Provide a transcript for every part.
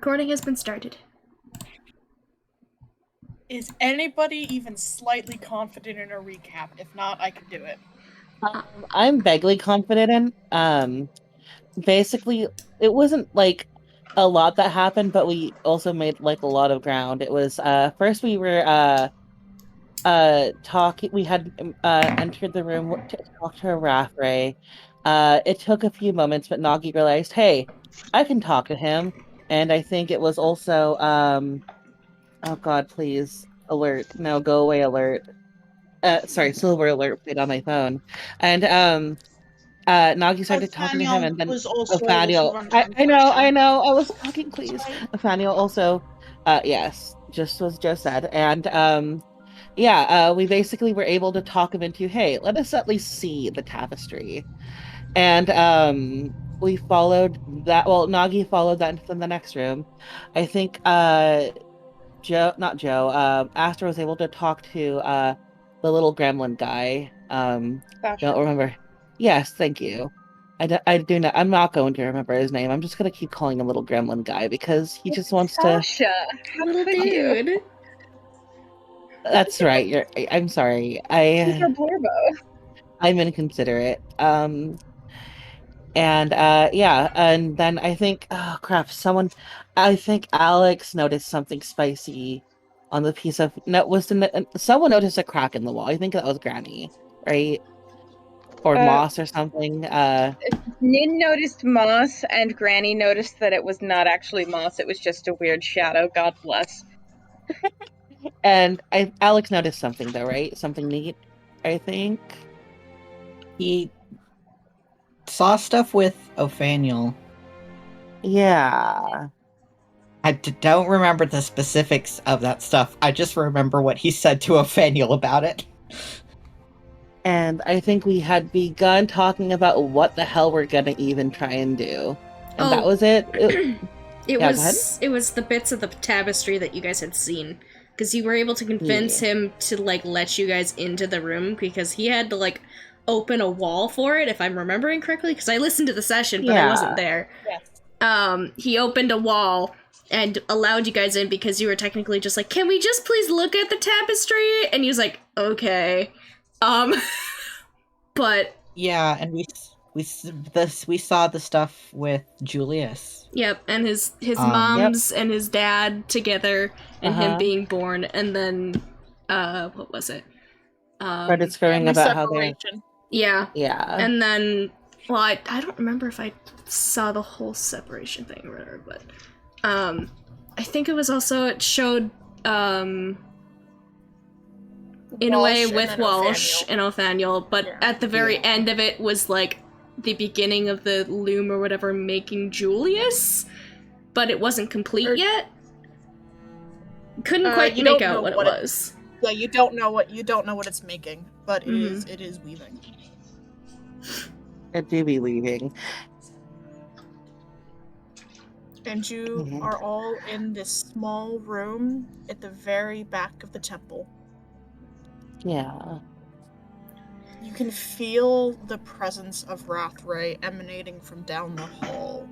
recording has been started. Is anybody even slightly confident in a recap? If not, I can do it. I'm vaguely confident in. Basically, it wasn't like a lot that happened, but we also made like a lot of ground. It was first we were talking. We had entered the room to talk to Rathray. It took a few moments, but Nagi realized, hey, I can talk to him. And I think it was also oh God, please alert, no, go away alert. Sorry, silver alert played on my phone. And Nagi started talking to him, Nathaniel and then was also able to Nathaniel. run I know, translation. I know. I was talking, It's please. fine. Nathaniel also, yes, just was just said, and yeah, we basically were able to talk him into, hey, let us at least see the tapestry, and we followed that. Well, Nagi followed that into the next room. I think Joe, not Joe, Astor was able to talk to the little gremlin guy. Don't remember. Yes, thank you. I do not. I'm not going to remember his name. I'm just gonna keep calling him little gremlin guy because he just wants to. Sasha, how Little could you? dude. That's right. I'm sorry. Peter Blorbo. I'm inconsiderate. And yeah, and then I think, oh crap, I think Alex noticed something spicy on the piece of no, someone noticed a crack in the wall. I think that was Granny, right? Or Moss or something. Nin noticed moss, and Granny noticed that it was not actually moss, it was just a weird shadow, God bless. And Alex noticed something though, right? Something neat, I think. He saw stuff with Ophaniel. Yeah. I don't remember the specifics of that stuff. I just remember what he said to Ophaniel about it. And I think we had begun talking about what the hell we're gonna even try and do. And that was it. It Yeah, go ahead. was the bits of the tapestry that you guys had seen, because you were able to convince him to like let you guys into the room, because he had to like open a wall for it, if I'm remembering correctly, because I listened to the session but I wasn't there. Yes. He opened a wall and allowed you guys in because you were technically just like, can we just please look at the tapestry? And he was like, okay. But yeah, and we saw the stuff with Julius. Yep, and his moms and his dad together, and him being born, and then what was it? Credit scrolling about how they're yeah. And then, well, I don't remember if I saw the whole separation thing or whatever, but I think it was also, it showed in a way with Walsh and Othaniel, but at the very end of it was like the beginning of the loom or whatever making Julius, but it wasn't complete yet. Couldn't quite make out what it was. Yeah, you don't know what it's making, but it is weaving. It do be weaving. And you are all in this small room at the very back of the temple. Yeah. You can feel the presence of Rathray emanating from down the hall.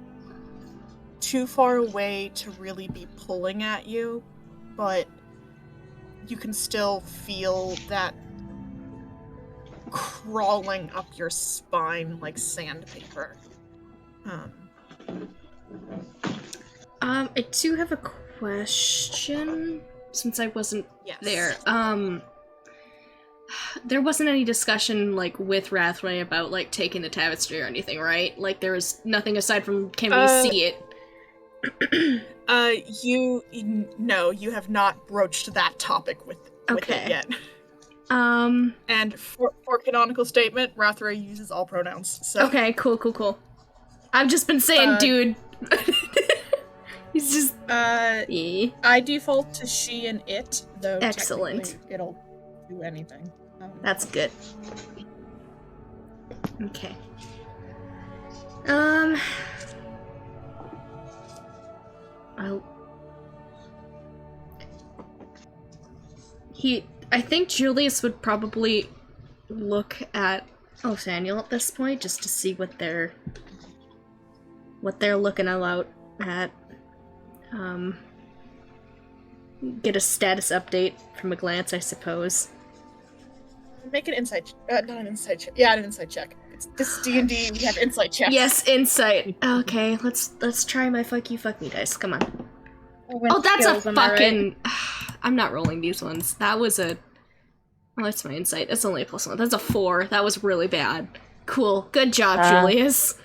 Too far away to really be pulling at you, but you can still feel that crawling up your spine like sandpaper. I do have a question, since I wasn't there. There wasn't any discussion, like, with Rathray about, like, taking the tapestry or anything, right? Like, there was nothing aside from, can we see it? No, you have not broached that topic with it yet. And for canonical statement, Rathray uses all pronouns. So. Okay, cool. I've just been saying, dude. He's just. I default to she and it, though. Excellent. It'll do anything. That's good. Okay. I think Julius would probably look at Othaniel at this point, just to see what they're looking out at. Get a status update from a glance, I suppose. Make an insight. Not an insight check. Yeah, an insight check. This is D&D. We have insight checks. Yes, insight. Okay, let's try my fuck you, fuck me dice. Come on. Oh, that's skills, a am I right? fucking. I'm not rolling these ones. That was a. Oh, that's my insight. That's only a +1. That's a 4. That was really bad. Cool. Good job, Julius.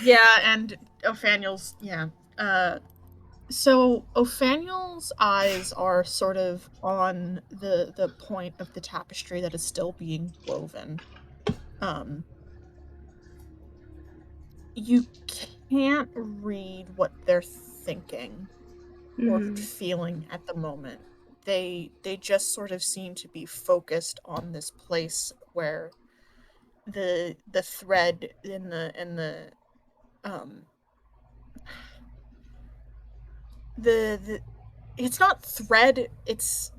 Yeah, and Ophaniel's. Yeah. So Ophaniel's eyes are sort of on the point of the tapestry that is still being woven. You can't read what they're thinking or feeling at the moment. They just sort of seem to be focused on this place where the thread in the it's not thread, it's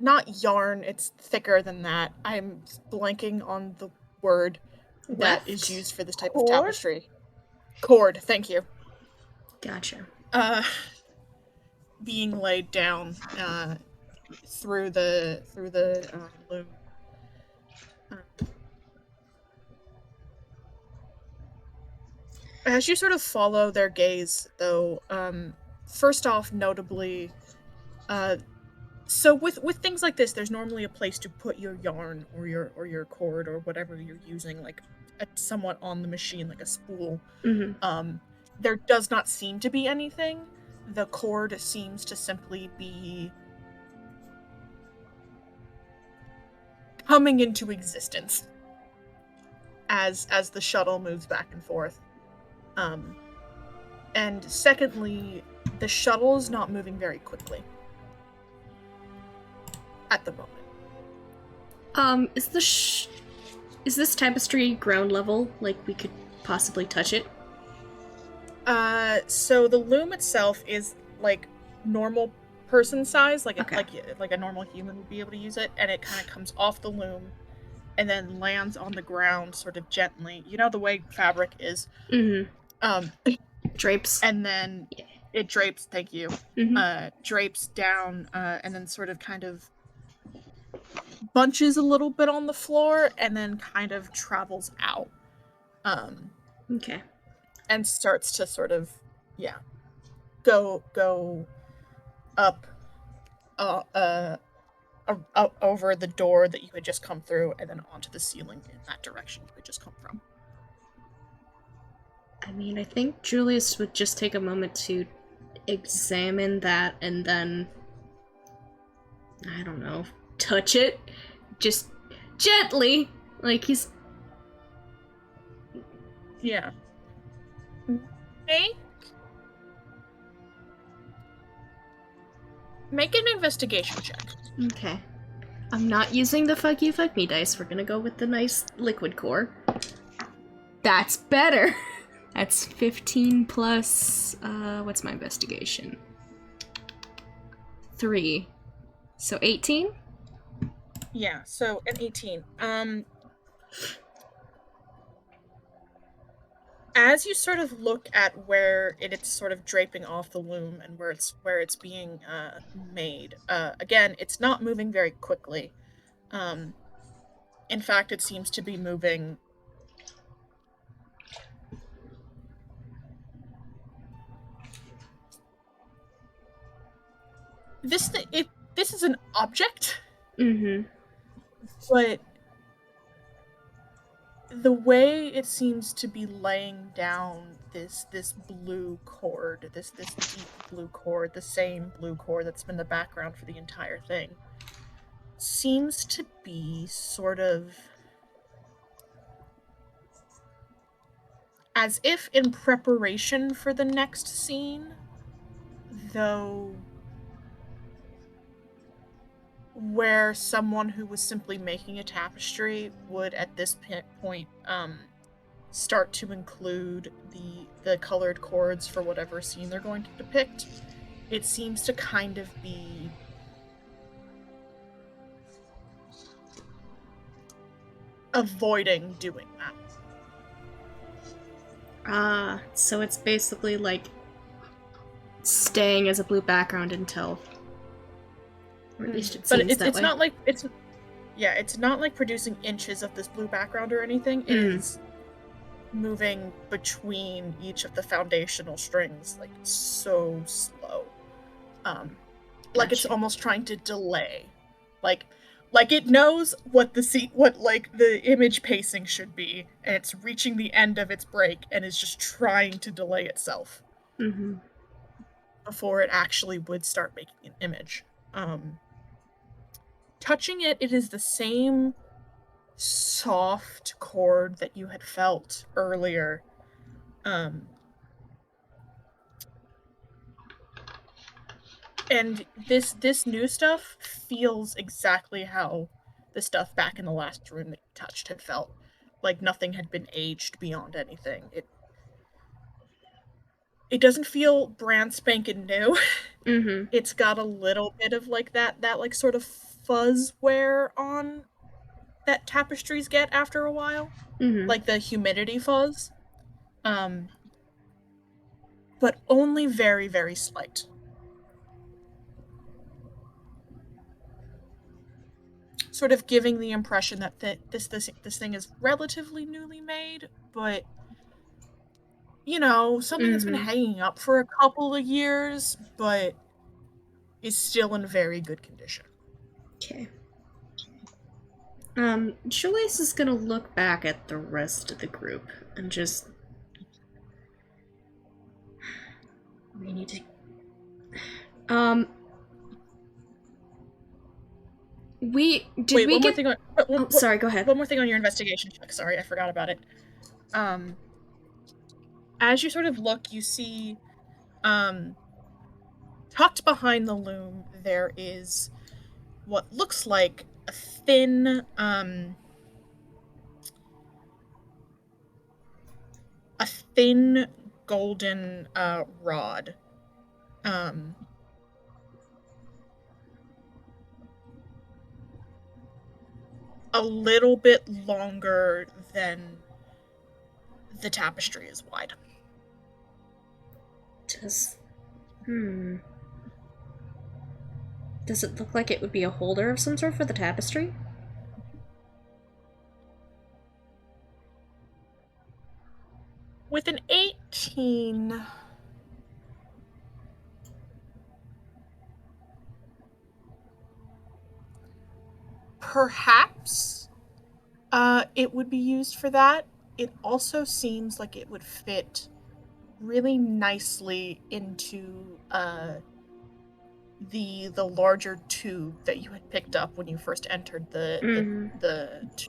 not yarn, it's thicker than that. I'm blanking on the word that is used for this type of tapestry. Cord, thank you. Gotcha. Being laid down through the loom. As you sort of follow their gaze, though, first off, notably, so with things like this, there's normally a place to put your yarn or your cord or whatever you're using, like somewhat on the machine, like a spool. There does not seem to be anything. The cord seems to simply be coming into existence as the shuttle moves back and forth. And secondly, the shuttle is not moving very quickly at the moment. Is this tapestry ground level? Like we could possibly touch it? So the loom itself is like normal person size, like a normal human would be able to use it, and it kind of comes off the loom and then lands on the ground sort of gently. You know the way fabric is. Drapes. And then it drapes, thank you. Drapes down, and then sort of kind of bunches a little bit on the floor, and then kind of travels out. Okay. And starts to sort of, go up, over the door that you had just come through, and then onto the ceiling in that direction you had just come from. I mean, I think Julius would just take a moment to examine that and then, I don't know, touch it. Just gently. Like he's... Yeah. Make an investigation check. Okay. I'm not using the fuck you, fuck me dice. We're gonna go with the nice liquid core. That's better! That's 15 plus, what's my investigation? 3. So 18? Yeah, so an 18. As you sort of look at where it's sort of draping off the loom and where it's being made, again, it's not moving very quickly. In fact, it seems to be moving this is an object. But the way it seems to be laying down this blue cord, this deep blue cord, the same blue cord that's been the background for the entire thing, seems to be sort of as if in preparation for the next scene, though where someone who was simply making a tapestry would at this point start to include the colored cords for whatever scene they're going to depict. It seems to kind of be avoiding doing that. So it's basically like staying as a blue background until, or at least it seems but that it's way. not like it's not like producing inches of this blue background or anything. It is moving between each of the foundational strings like so slow. Like it's almost trying to delay. Like it knows what the image pacing should be, and it's reaching the end of its break and is just trying to delay itself before it actually would start making an image. Touching it is the same soft chord that you had felt earlier. And this new stuff feels exactly how the stuff back in the last room that you touched had felt. Like nothing had been aged beyond anything. It doesn't feel brand spanking new. It's got a little bit of like that like sort of fuzz wear on that tapestries get after a while. Like the humidity fuzz. But only very, very slight. Sort of giving the impression that this thing is relatively newly made, but you know, something that's been hanging up for a couple of years, but is still in very good condition. Okay. Julius is gonna look back at the rest of the group and just... We need to... Sorry, go ahead. One more thing on your investigation check. Sorry, I forgot about it. As you sort of look, you see, tucked behind the loom, there is what looks like a thin, golden rod. A little bit longer than the tapestry is wide. Does it look like it would be a holder of some sort for the tapestry? With an 18... Perhaps it would be used for that. It also seems like it would fit really nicely into the larger tube that you had picked up when you first entered the that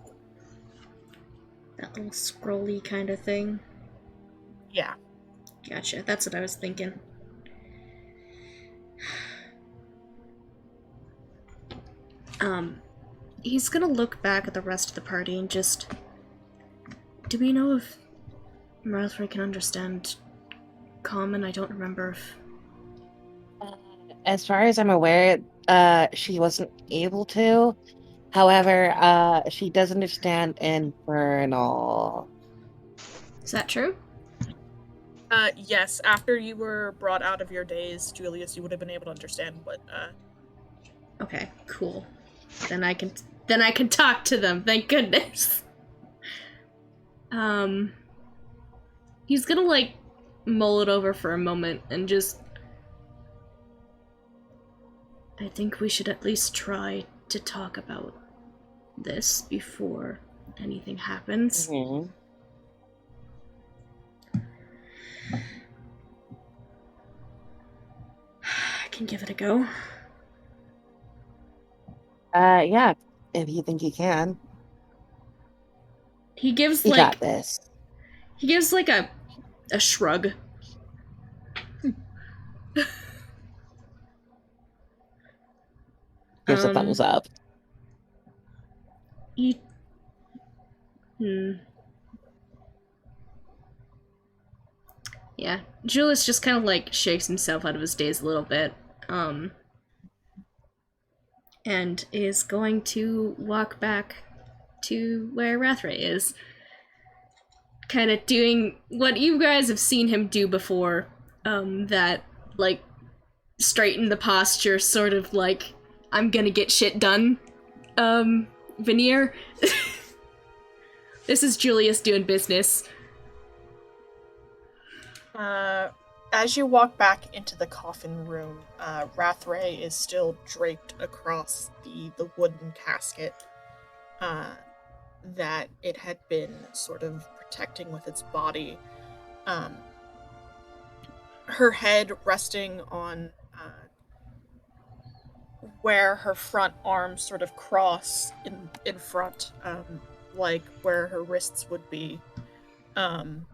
little scrolly kind of thing. Yeah. Gotcha. That's what I was thinking. He's gonna look back at the rest of the party and just... Do we know if Rathray can understand Common? I don't remember if... As far as I'm aware, she wasn't able to. However, she does understand Infernal. Is that true? Yes. After you were brought out of your daze, Julius, you would have been able to understand what, Okay, cool. Then I can talk to them, thank goodness. He's gonna, like, mull it over for a moment and just... I think we should at least try to talk about this before anything happens. I can give it a go. Yeah, if you think you can. He gives, You like... got this. He gives, like, a shrug. Gives a thumbs up. Yeah, Julius just kind of, like, shakes himself out of his daze a little bit, and is going to walk back to where Rathray is. Kind of doing what you guys have seen him do before, that, like, straighten the posture, sort of like, I'm gonna get shit done, veneer. This is Julius doing business. As you walk back into the coffin room, Rathray is still draped across the wooden casket that it had been sort of protecting with its body. Her head resting on where her front arms sort of cross in front, like where her wrists would be. And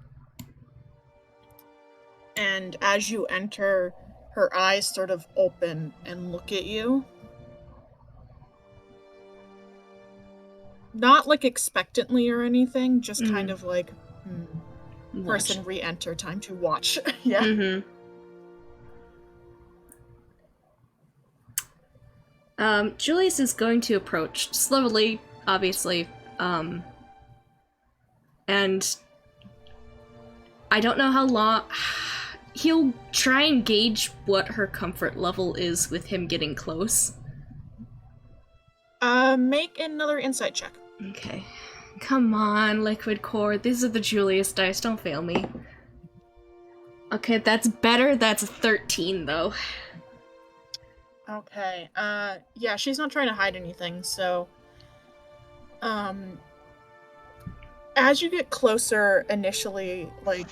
as you enter, her eyes sort of open and look at you. Not like expectantly or anything, just kind of like, person re-enter, time to watch. Yeah. Mm-hmm. Julius is going to approach slowly, obviously, and I don't know how long. He'll try and gauge what her comfort level is with him getting close. Make another insight check. Okay. Come on, Liquid Core. These are the Julius dice. Don't fail me. Okay, that's better. That's a 13, though. Okay. Yeah, she's not trying to hide anything, so... As you get closer initially, like,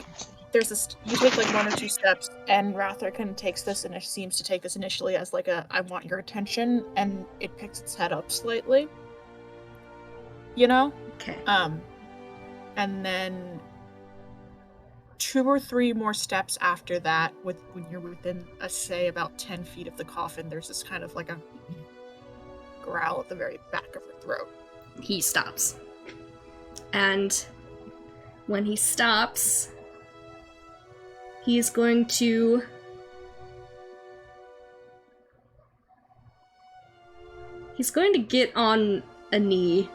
there's this... You take, like, 1 or 2 steps, and Rather kind of takes this, and it seems to take this initially as, like, I want your attention, and it picks its head up slightly. You know? Okay. And then 2 or 3 more steps after that, when you're within, say, about 10 feet of the coffin, there's this kind of like a growl at the very back of her throat. He stops. And when he stops, he's going to... He's going to get on a knee,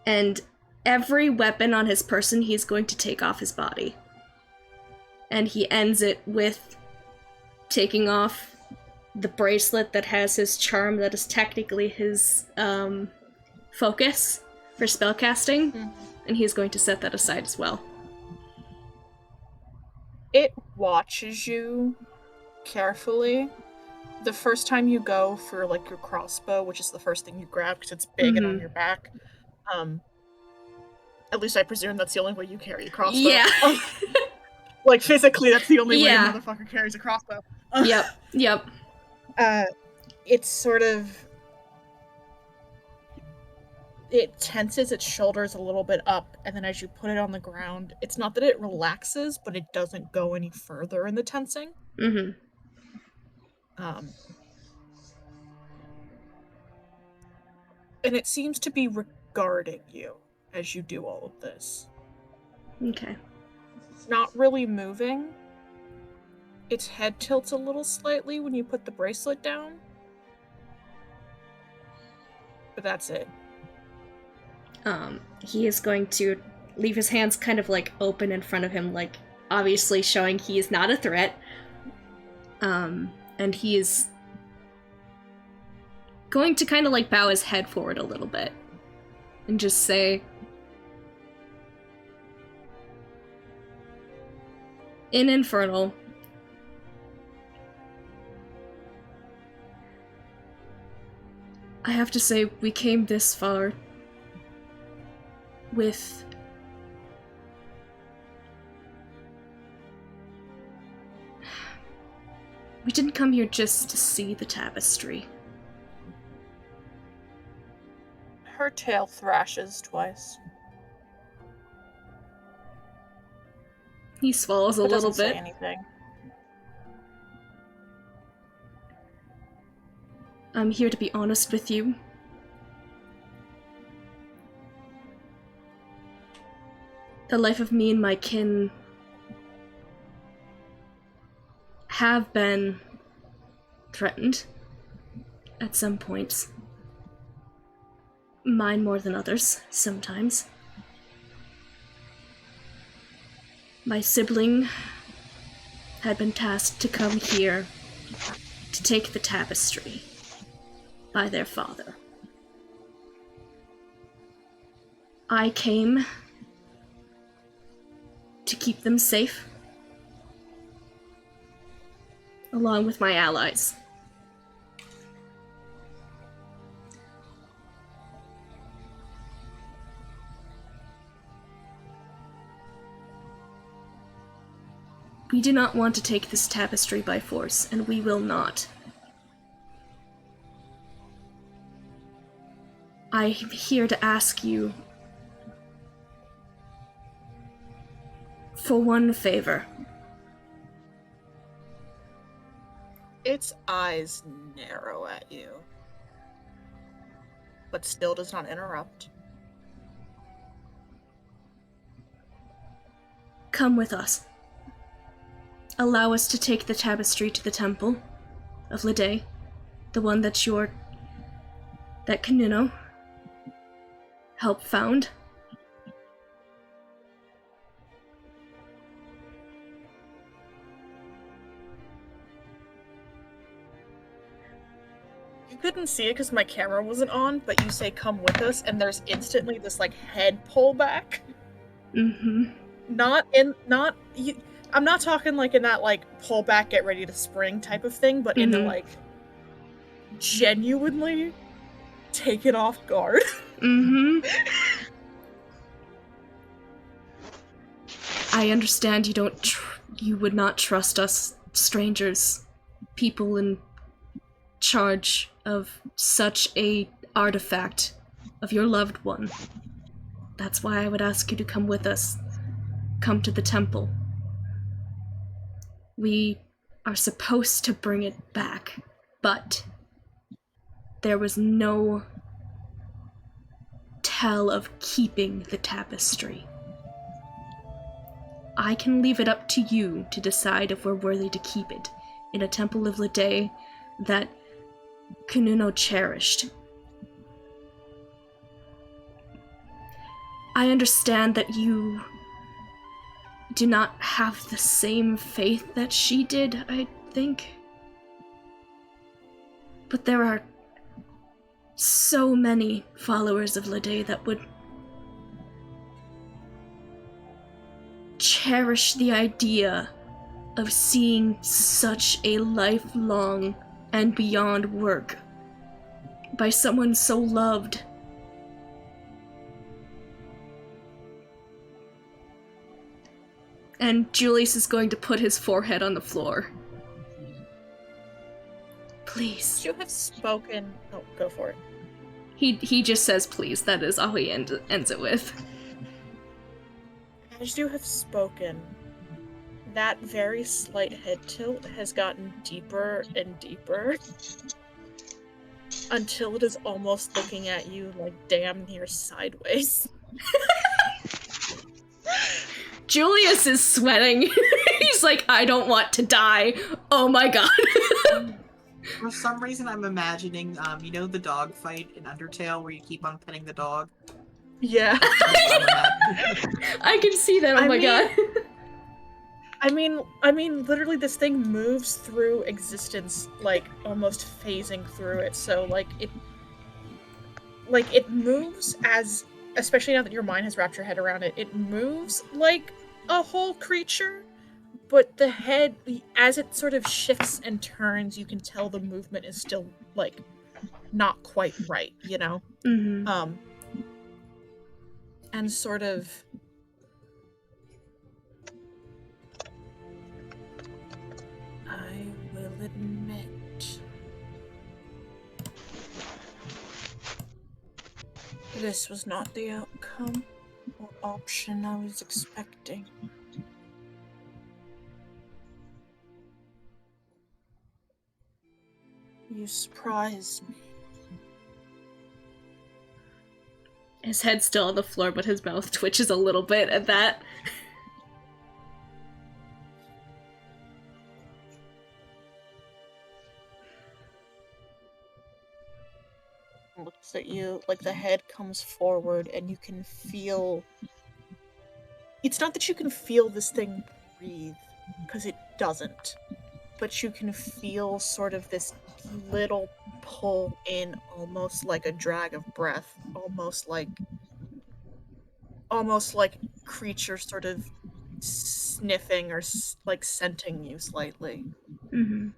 and every weapon on his person he's going to take off his body. And he ends it with taking off the bracelet that has his charm, that is technically his focus for spellcasting, and he's going to set that aside as well. It watches you carefully. The first time you go for, like, your crossbow, which is the first thing you grab because it's big and on your back, at least I presume that's the only way you carry a crossbow. Yeah. Like, physically, that's the only way a motherfucker carries a crossbow. Yep. It's sort of... It tenses its shoulders a little bit up, and then as you put it on the ground, it's not that it relaxes, but it doesn't go any further in the tensing. Mm-hmm. And it seems to be regarding you as you do all of this. Okay. Not really moving. Its head tilts a little slightly when you put the bracelet down. But that's it. He is going to leave his hands kind of, like, open in front of him, like, obviously showing he is not a threat. And he is going to kind of, like, bow his head forward a little bit and just say, in Infernal, I have to say, we came this far with we didn't come here just to see the tapestry. Her tail thrashes twice. He swallows a little Say bit. anything. I'm here to be honest with you. The life of me and my kin have been threatened at some points. Mine more than others, sometimes. My sibling had been tasked to come here to take the tapestry by their father. I came to keep them safe, along with my allies. We do not want to take this tapestry by force, and we will not. I'm here to ask you for one favor. Its eyes narrow at you, but still does not interrupt. Come with us. Allow us to take the tapestry to the temple of Lede, the one that Kanuno helped found. You couldn't see it because my camera wasn't on, but you say come with us, and there's instantly this, like, head pullback. Mm-hmm. I'm not talking, like, in that, like, pull back, get ready to spring type of thing, but in the, like, genuinely taken off guard. Mm-hmm. I understand you would not trust us, strangers, people in charge of such a artifact of your loved one. That's why I would ask you to come with us. Come to the temple. We are supposed to bring it back, but there was no tell of keeping the tapestry. I can leave it up to you to decide if we're worthy to keep it in a temple of Lede that Kanuno cherished. I understand that you do not have the same faith that she did, I think. But there are so many followers of Lede that would cherish the idea of seeing such a lifelong and beyond work by someone so loved. And Julius is going to put his forehead on the floor. Please. You have spoken. Oh, go for it. He just says please. That is all he ends it with. As you have spoken, that very slight head tilt has gotten deeper and deeper until it is almost looking at you like damn near sideways. Julius is sweating. He's like, I don't want to die. Oh my god. For some reason, I'm imagining, you know the dog fight in Undertale where you keep on petting the dog? Yeah. I can see that. Oh my god. I mean, literally this thing moves through existence, like, almost phasing through it, so, it moves as, especially now that your mind has wrapped your head around it, it moves like a whole creature, but the head, as it sort of shifts and turns, you can tell the movement is still, like, not quite right, you know? Mm-hmm. And sort of... I will admit... this was not the outcome or option I was expecting. You surprised me. His head's still on the floor, but his mouth twitches a little bit at that. Looks at you, like the head comes forward and you can feel... It's not that you can feel this thing breathe, because it doesn't. but you can feel sort of this little pull in, almost like a drag of breath, almost like creature sort of sniffing or like scenting you slightly. Mm-hmm.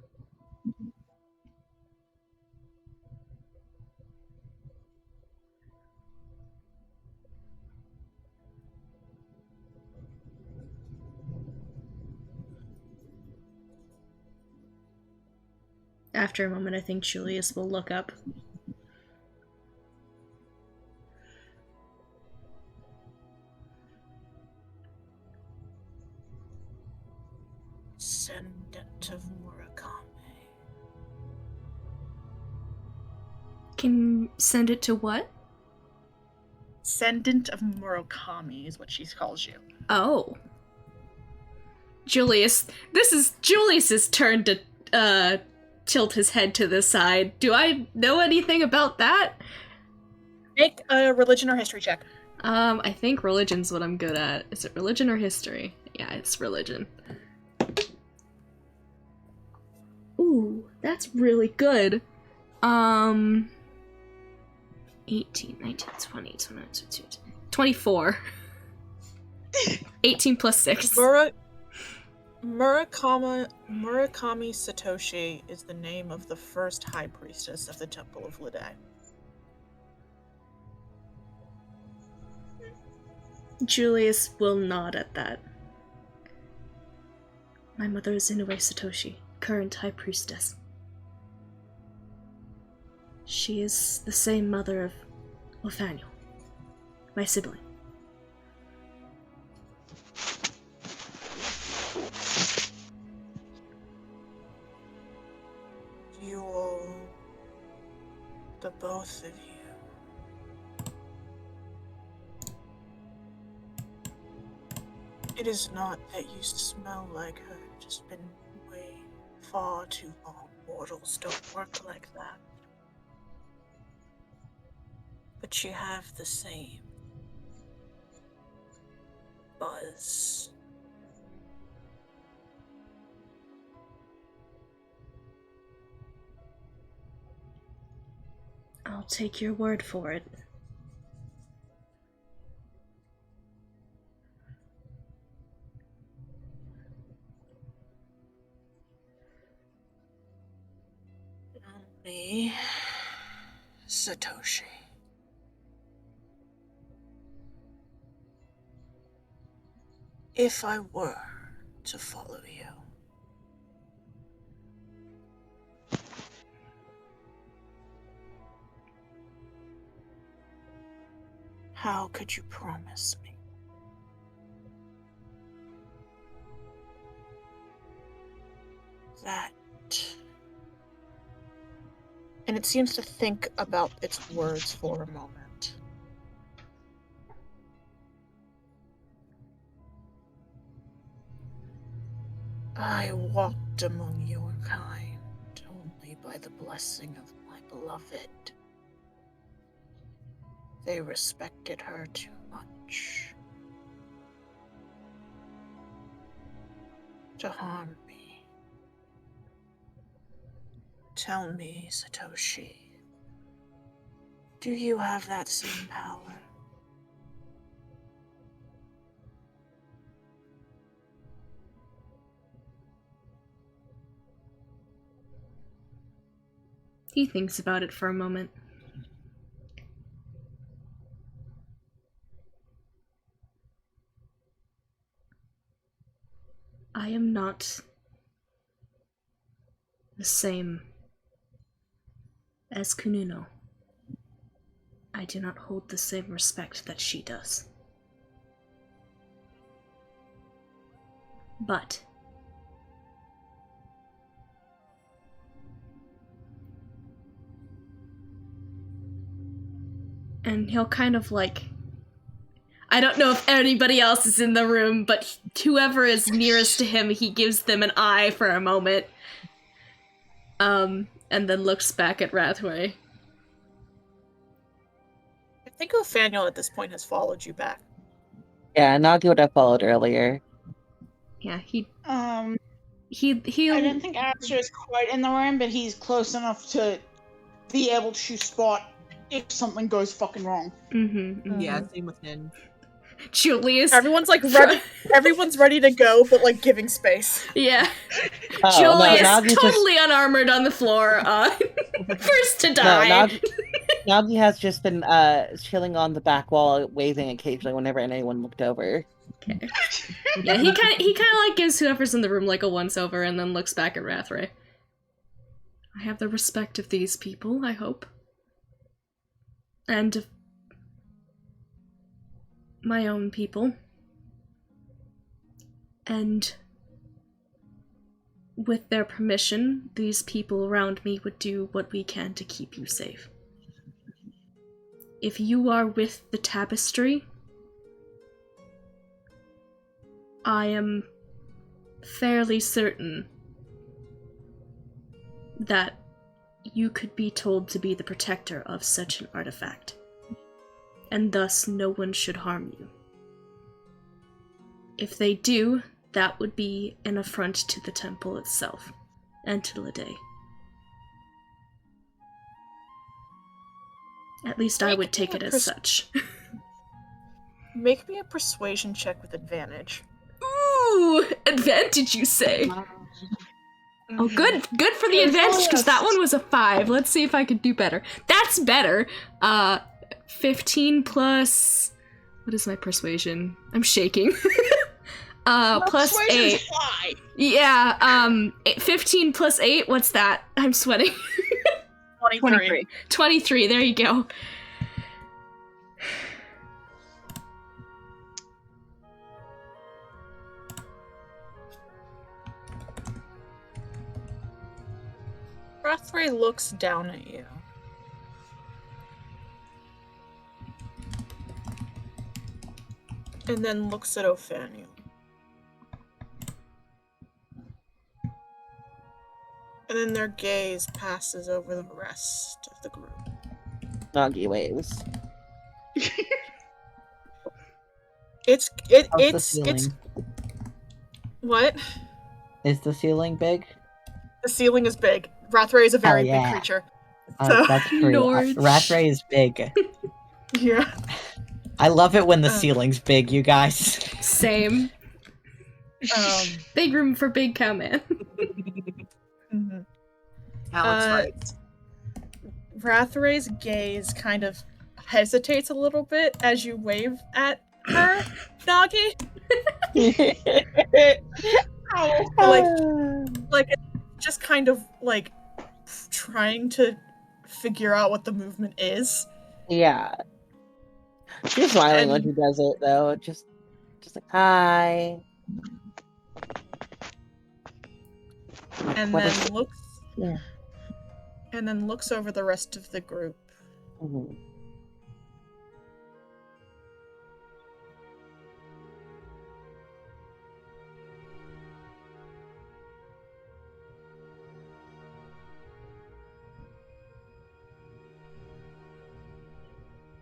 After a moment, I think Julius will look up. Descendant of Murakami. Can send it to what? Descendant of Murakami is what she calls you. Oh. Julius. This is Julius's turn to tilt his head to the side. Do I know anything about that? Make a religion or history check. I think religion's what I'm good at. Is it religion or history? Yeah, it's religion. Ooh, that's really good. 18, 19, 20, 22, 24. 18 plus 6. Murakami Satoshi is the name of the first high priestess of the Temple of Lide. Julius will nod at that. My mother is Inoue Satoshi, current high priestess. She is the same mother of Nathaniel, my sibling. You all, the both of you, it is not that you smell like her, just been way far too long. Mortals don't work like that. But you have the same buzz. I'll take your word for it. Me, Satoshi. If I were to follow you, how could you promise me that? And it seems to think about its words for a moment. I walked among your kind only by the blessing of my beloved. They respected her too much to harm me. Tell me, Satoshi, do you have that same power? He thinks about it for a moment. I am not the same as Kununo. I do not hold the same respect that she does. But and he'll kind of like, I don't know if anybody else is in the room, but whoever is nearest to him, he gives them an eye for a moment. And then looks back at Rathway. I think Nathaniel at this point has followed you back. Yeah, Nagi would have followed earlier. Yeah, he... he'll I didn't think Asher is quite in the room, but he's close enough to be able to spot if something goes fucking wrong. Yeah, same with Nin. Julius. Everyone's like ready. Everyone's ready to go, but like giving space. Yeah. Oh, Julius, no, Nagi totally unarmored on the floor. First to die. No, Nagi has just been chilling on the back wall, waving occasionally whenever anyone looked over. Okay. Yeah, he kind of like gives whoever's in the room like a once over, and then looks back at Rathray. I have the respect of these people, I hope, and of my own people, and with their permission, these people around me would do what we can to keep you safe. If you are with the tapestry, I am fairly certain that you could be told to be the protector of such an artifact, and thus no one should harm you. If they do, that would be an affront to the temple itself, and to Lede. At least I would take it as such. Make me a persuasion check with advantage. Ooh! Advantage, you say? Oh, good for the advantage, because that one was a 5. Let's see if I can do better. That's better! 15 plus... What is my persuasion? I'm shaking. Plus 8. High. Yeah, 15 plus 8, what's that? I'm sweating. 23. 23, there you go. Rathray looks down at you. And then looks at Ophaniel. And then their gaze passes over the rest of the group. Nagi waves. How's the It's ceiling? what? Is the ceiling big? The ceiling is big. Rathray is a very yeah. big creature. So- That's true. Norge. Rathray is big. Yeah. I love it when the ceiling's big, you guys. Same. Um, Big room for big cow man. mhm. Alex right. Rathray's gaze kind of hesitates a little bit as you wave at her, Nagi. Like just kind of like trying to figure out what the movement is. Yeah. She's smiling when he does it, though. Just like, hi. And What then is- looks Yeah. and then looks over the rest of the group. Mhm.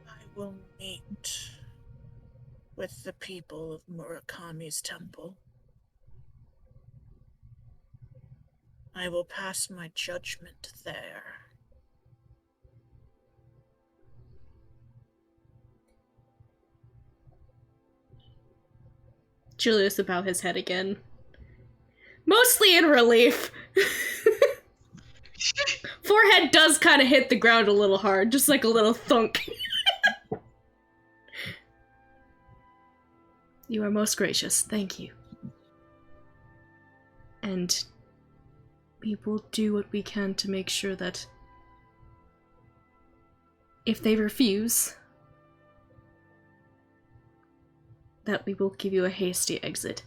I will meet with the people of Murakami's temple. I will pass my judgment there. Julius will bow his head again. Mostly in relief. Forehead does kind of hit the ground a little hard, just like a little thunk. You are most gracious, thank you. And we will do what we can to make sure that if they refuse, that we will give you a hasty exit.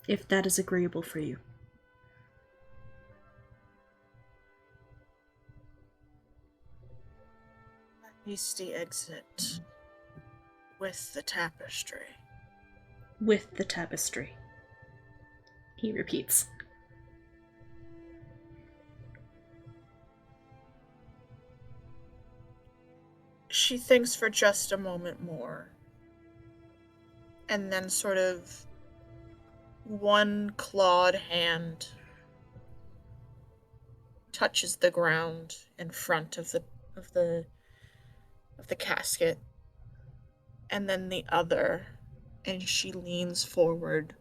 If that is agreeable for you. Hasty exit with the tapestry. With the tapestry. He repeats. She thinks for just a moment more. And then sort of one clawed hand touches the ground in front of the casket, and then the other, and she leans forward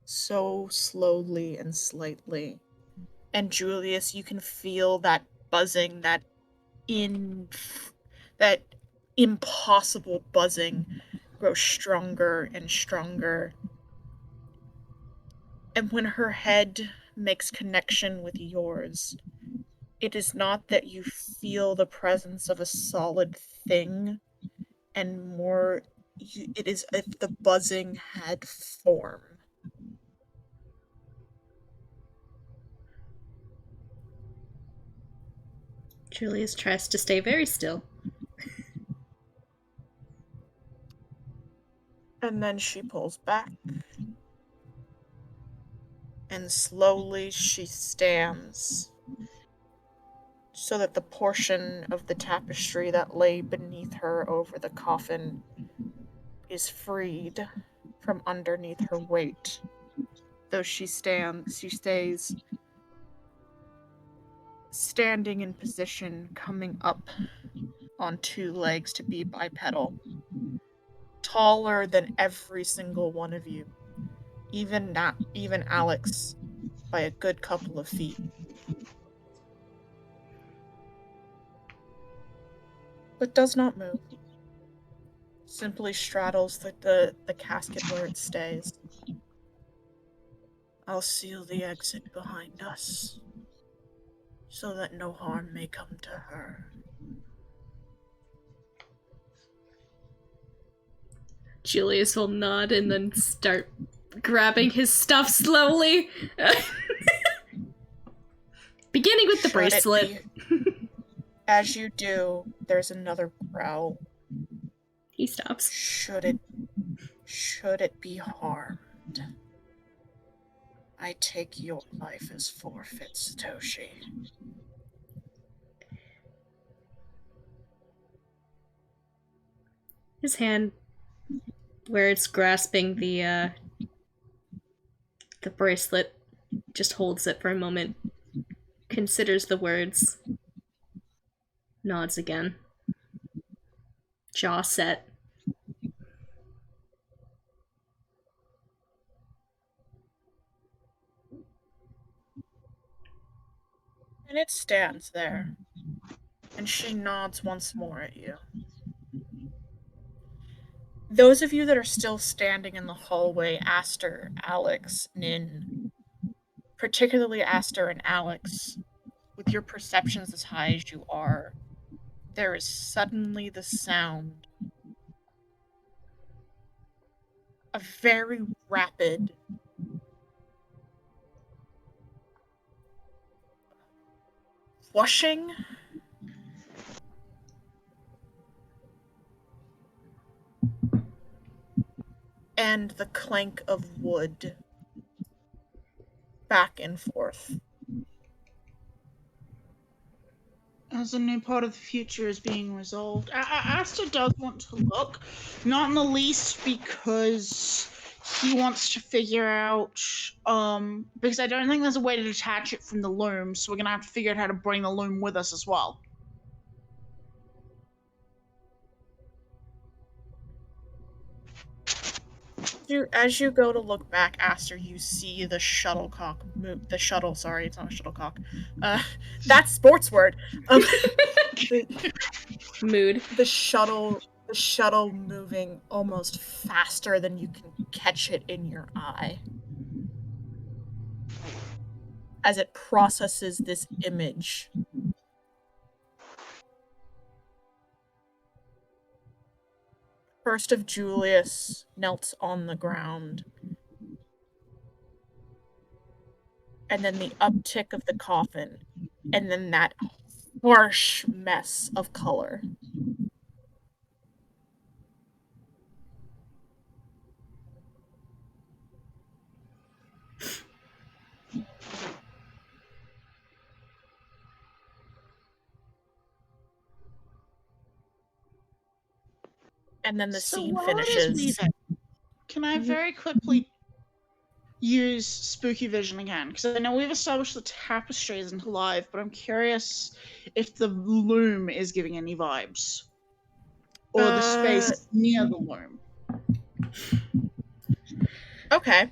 so slowly and slightly. And Julius, you can feel that buzzing, that impossible buzzing grow stronger and stronger. And when her head makes connection with yours, it is not that you feel the presence of a solid thing, and more, it is if the buzzing had form. Julius tries to stay very still. And then she pulls back. And slowly she stands, so that the portion of the tapestry that lay beneath her over the coffin is freed from underneath her weight. Though she stays standing in position, coming up on two legs to be bipedal. Taller than every single one of you. Even Alex by a good couple of feet. But does not move. Simply straddles the casket where it stays. I'll seal the exit behind us, so that no harm may come to her. Julius will nod and then start grabbing his stuff slowly. Beginning with the bracelet. As you do, there's another growl. He stops. Should it be harmed, I take your life as forfeit, Satoshi. His hand, where it's grasping the bracelet, just holds it for a moment, considers the words, nods again, jaw set. And it stands there, and she nods once more at you. Those of you that are still standing in the hallway, Aster, Alex, Nin, particularly Aster and Alex, with your perceptions as high as you are, there is suddenly the sound of very rapid whooshing and the clank of wood back and forth. As a new part of the future is being resolved, Asta does want to look, not in the least because he wants to figure out, because I don't think there's a way to detach it from the loom, so we're gonna have to figure out how to bring the loom with us as well. As you go to look back, Aster, you see the shuttlecock move. Sorry, it's not a shuttlecock. That's sports word. Mood. The shuttle moving almost faster than you can catch it in your eye. As it processes this image. First of Julius knelt on the ground. And then the uptick of the coffin. And then that harsh mess of color. And then the scene finishes. Can I very quickly use spooky vision again, because I know we've established the tapestry isn't alive, but I'm curious if the loom is giving any vibes. Or the space near the loom. Okay.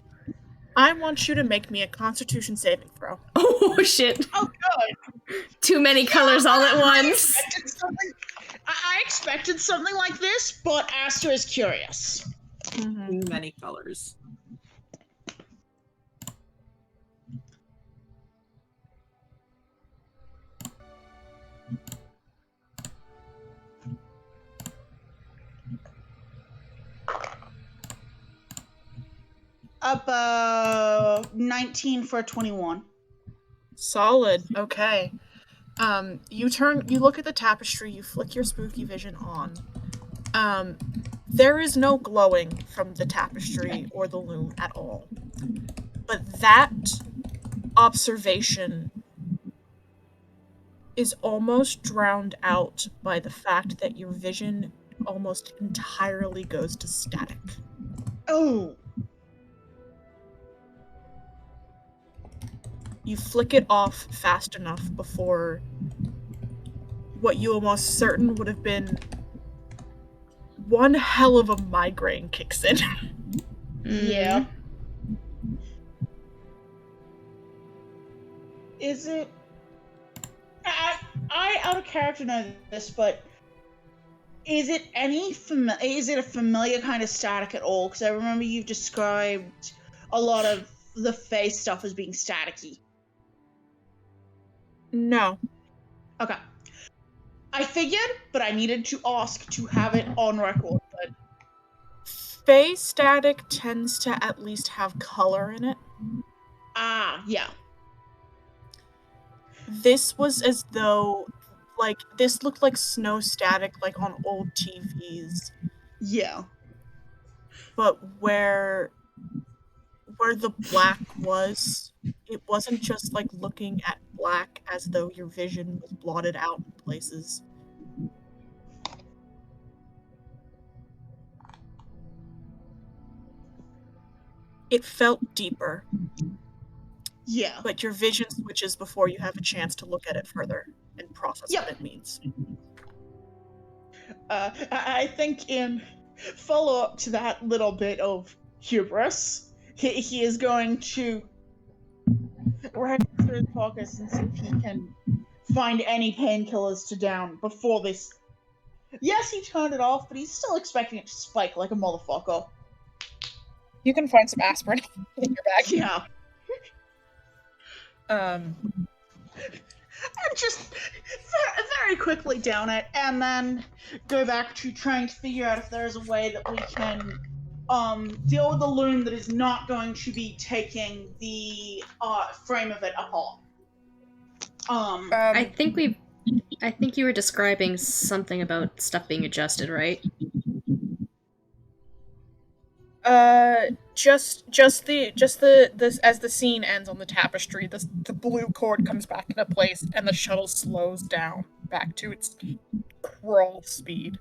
I want you to make me a Constitution saving throw. Oh shit. Oh, good. Too many colors all at once. I expected something like this, but Aster is curious. Too many colors. Up 19 for a 21. Solid. Okay. You look at the tapestry, you flick your spooky vision on. There is no glowing from the tapestry or the loom at all. But that observation is almost drowned out by the fact that your vision almost entirely goes to static. Oh. You flick it off fast enough before what you almost certain would have been one hell of a migraine kicks in. Yeah. Is it... I out of character know this, but is it a familiar kind of static at all? Because I remember you've described a lot of the face stuff as being staticky. No. Okay. I figured, but I needed to ask to have it on record. But Fey static tends to at least have color in it. Yeah. This was as though, this looked like snow static, like on old TVs. Yeah. But where the black was, it wasn't just like looking at black as though your vision was blotted out in places. It felt deeper. Yeah. But your vision switches before you have a chance to look at it further and process what it means. I think in follow-up to that little bit of hubris, he is going to right through his pockets and see if he can find any painkillers to down before this. Yes, he turned it off, but he's still expecting it to spike like a motherfucker. You can find some aspirin in your bag. Yeah. Um, and just very quickly down it, and then go back to trying to figure out if there is a way that we can deal with the loom that is not going to be taking the frame of it apart. I think you were describing something about stuff being adjusted, right? Just the as the scene ends on the tapestry, the blue cord comes back into place and the shuttle slows down back to its crawl speed.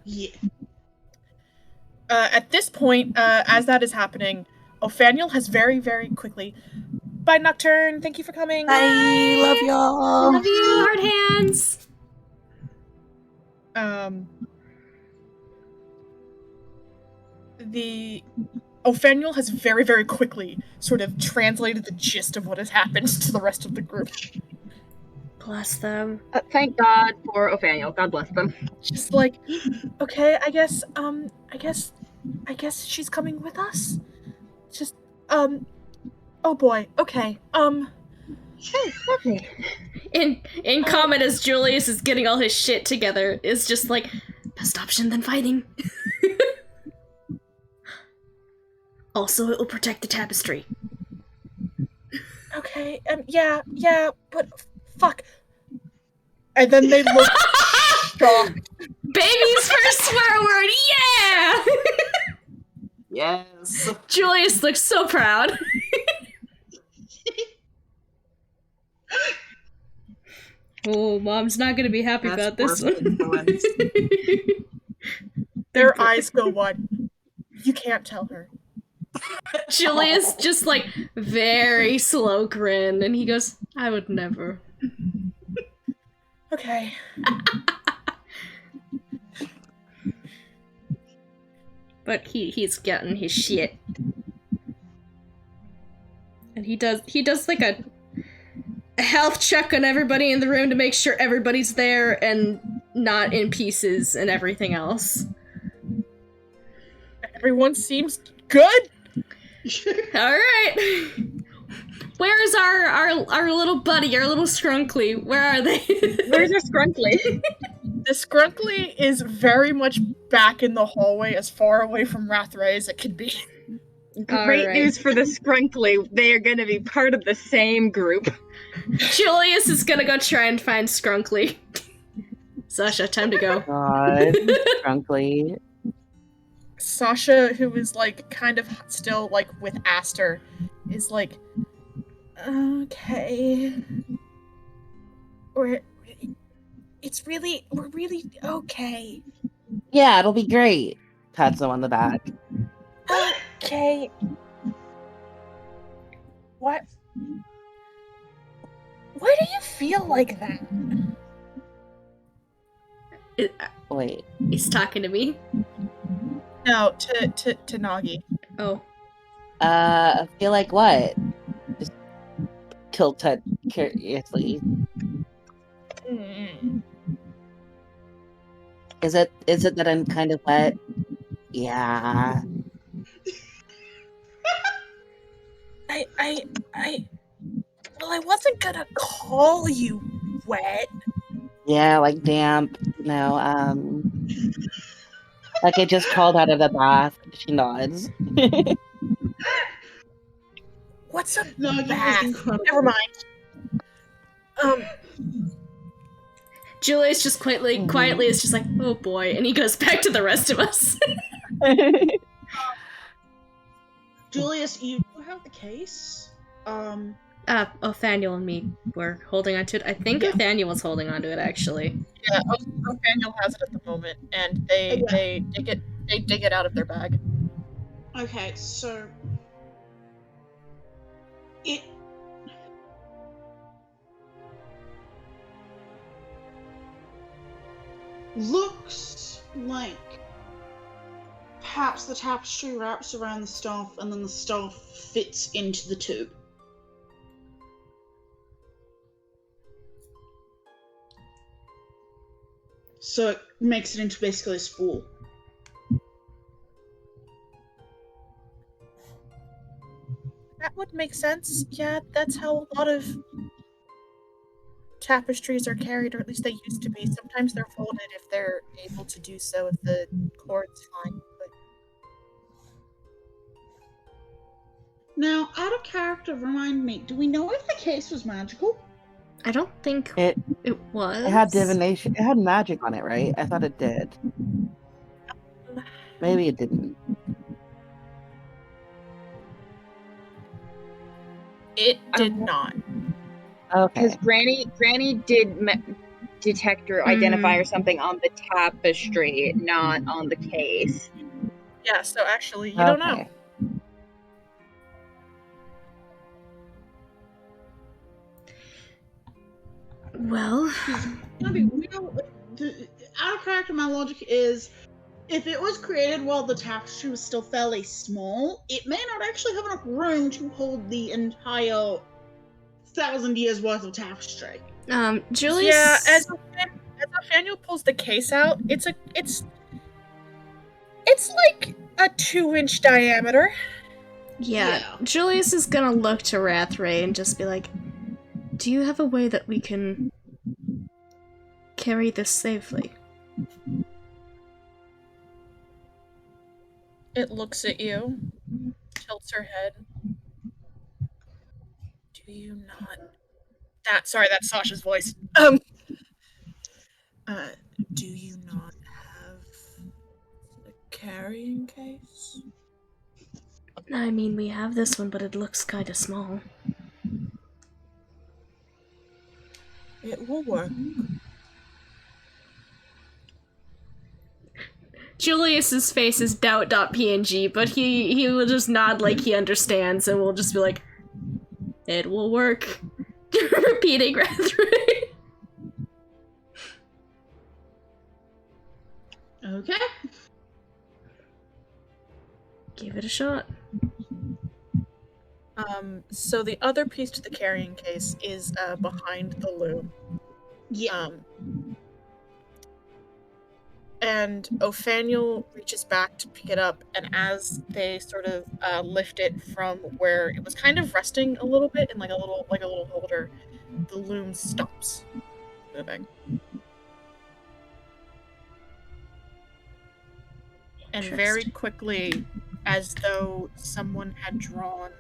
Yeah. At this point, as that is happening, Ophaniel has very, very quickly. Bye, Nocturne. Thank you for coming. Bye. Love y'all. Love you, hard hands. The Ophaniel has very, very quickly sort of translated the gist of what has happened to the rest of the group. Bless them. Thank God for Ophaniel. God bless them. Just like, okay, I guess she's coming with us. Just, oh boy, okay, Okay. In comment as Julius is getting all his shit together, is just like, best option than fighting. Also, it will protect the tapestry. Okay, yeah, but fuck. And then they look shocked. Baby's first swear word, yeah! Yes. Julius looks so proud. Oh, Mom's not gonna be happy about this one. Their eyes go wide. You can't tell her. Julius just like very slow grin, and he goes, "I would never." Okay. But he's getting his shit, and he does like a health check on everybody in the room to make sure everybody's there and not in pieces and everything else. Everyone seems good. All right. Where is our little buddy, our little Scrunkly? Where are they? Where's our Scrunkly? The Scrunkly is very much back in the hallway, as far away from Rathray as it could be. Great news for the Scrunkly. They are going to be part of the same group. Julius is gonna go try and find Scrunkly. Sasha, time to go. God, Grunkly. Sasha, who is like kind of still like with Aster, is like, okay, we're really okay. Yeah, it'll be great. Pats him on the back. Okay. What? Why do you feel like that? Wait. He's talking to me. No, to Nagi. Oh. I feel like what? Just tilted curiously. Is it that I'm kind of wet? Yeah. Well, I wasn't gonna call you wet. Yeah, like damp. No, like I just crawled out of the bath. She nods. What's a No, you bath? was incredible. Never mind. Julius just quietly is just like, oh boy, and he goes back to the rest of us. Julius, you do have the case. Othaniel and me were holding on to it. I think Othaniel was holding on to it, actually. Yeah, Othaniel has it at the moment, and they dig it out of their bag. Okay, so it looks like perhaps the tapestry wraps around the staff and then the staff fits into the tube. So it makes it into basically a spool. That would make sense. Yeah, that's how a lot of tapestries are carried, or at least they used to be. Sometimes they're folded if they're able to do so, if the cord's fine. But Now, out of character, remind me, do we know if the case was magical? I don't think It was. It had divination. It had magic on it, right? I thought it did. Maybe it didn't. it did not. Okay. Because Granny did detect or identify or something on the tapestry, not on the case. Yeah, so actually, you don't know. Well, Out of character, my logic is, if it was created while the tapestry was still fairly small, it may not actually have enough room to hold the entire 1,000 years worth of tapestry. Julius. Yeah, as Nathaniel pulls the case out, it's like a 2-inch diameter. Yeah, Julius is gonna look to Rathray and just be like, do you have a way that we can carry this safely? It looks at you, tilts her head. Do you not? That's Sasha's voice. Do you not have a carrying case? I mean, we have this one, but it looks kind of small. It will work. Julius's face is doubt.png, but he will just nod like he understands, and we'll just be like, it will work. Repeating Rathray. Okay. Give it a shot. So the other piece to the carrying case is behind the loom. Yeah. And Ophaniel reaches back to pick it up, and as they sort of lift it from where it was kind of resting a little bit in like a little holder, the loom stops moving. And very quickly, as though someone had drawn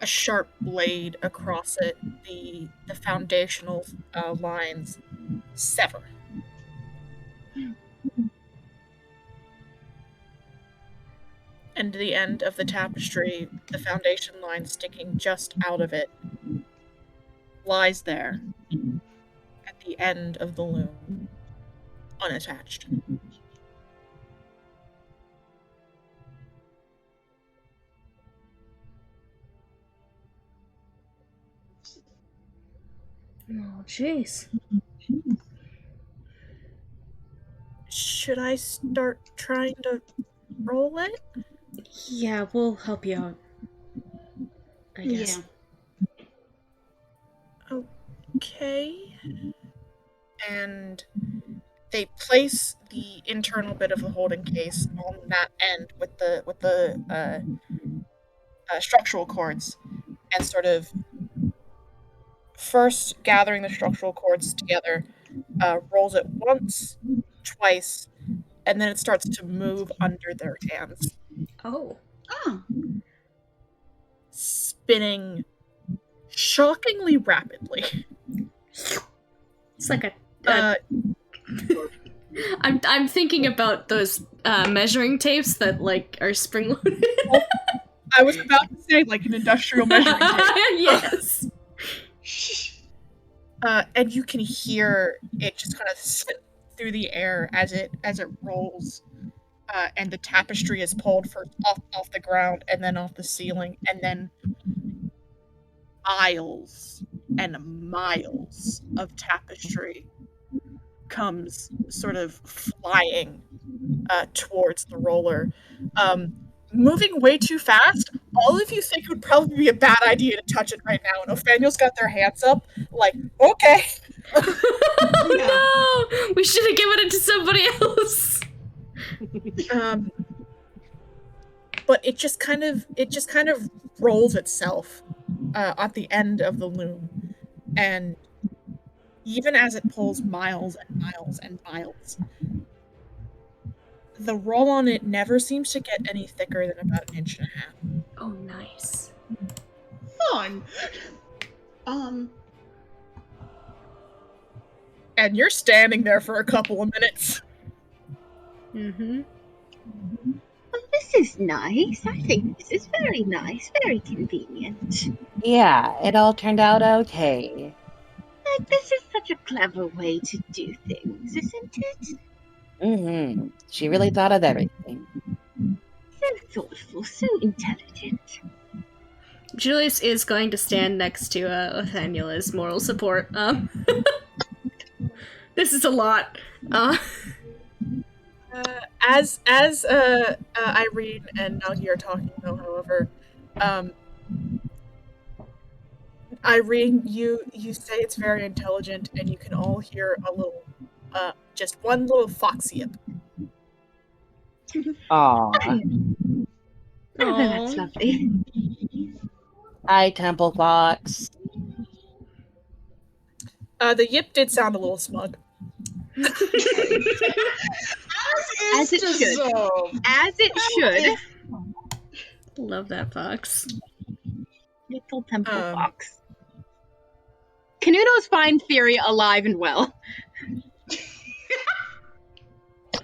a sharp blade across it, the foundational lines sever. And the end of the tapestry, the foundation line sticking just out of it, lies there at the end of the loom, unattached. Oh, jeez. Should I start trying to roll it? Yeah, we'll help you out. I guess. Yeah. Okay. And they place the internal bit of the holding case on that end with the structural cords, and sort of first gathering the structural cords together, rolls it once, twice, and then it starts to move under their hands. Oh. Oh. Spinning shockingly rapidly. It's like I'm thinking about those measuring tapes that like are spring loaded. I was about to say like an industrial measuring tape. Yes. And you can hear it just kind of slip through the air as it rolls, and the tapestry is pulled first off the ground and then off the ceiling, and then miles and miles of tapestry comes sort of flying towards the roller, moving way too fast. All of you think it would probably be a bad idea to touch it right now, and Ophaniel's got their hands up, like, okay. Oh no! We should have given it to somebody else. But it just kind of rolls itself at the end of the loom, and even as it pulls miles and miles and miles, the roll on it never seems to get any thicker than about 1.5 inches. Oh, nice. Fun. And you're standing there for a couple of minutes. Mm-hmm. Well, this is nice. I think this is very nice, very convenient. Yeah, it all turned out okay. Like, this is such a clever way to do things, isn't it? Mm-hmm. She really thought of everything. So thoughtful, so intelligent. Julius is going to stand next to Othaniel as moral support. This is a lot. As Irene and Nagi are talking, though, however, Irene, you say it's very intelligent, and you can all hear a little, just one little fox yip. Aww. Oh, that's lovely. Hi, Temple Fox. The yip did sound a little smug. As it should. As it should. Love that fox. Little Temple Fox. Canuto's fine theory alive and well.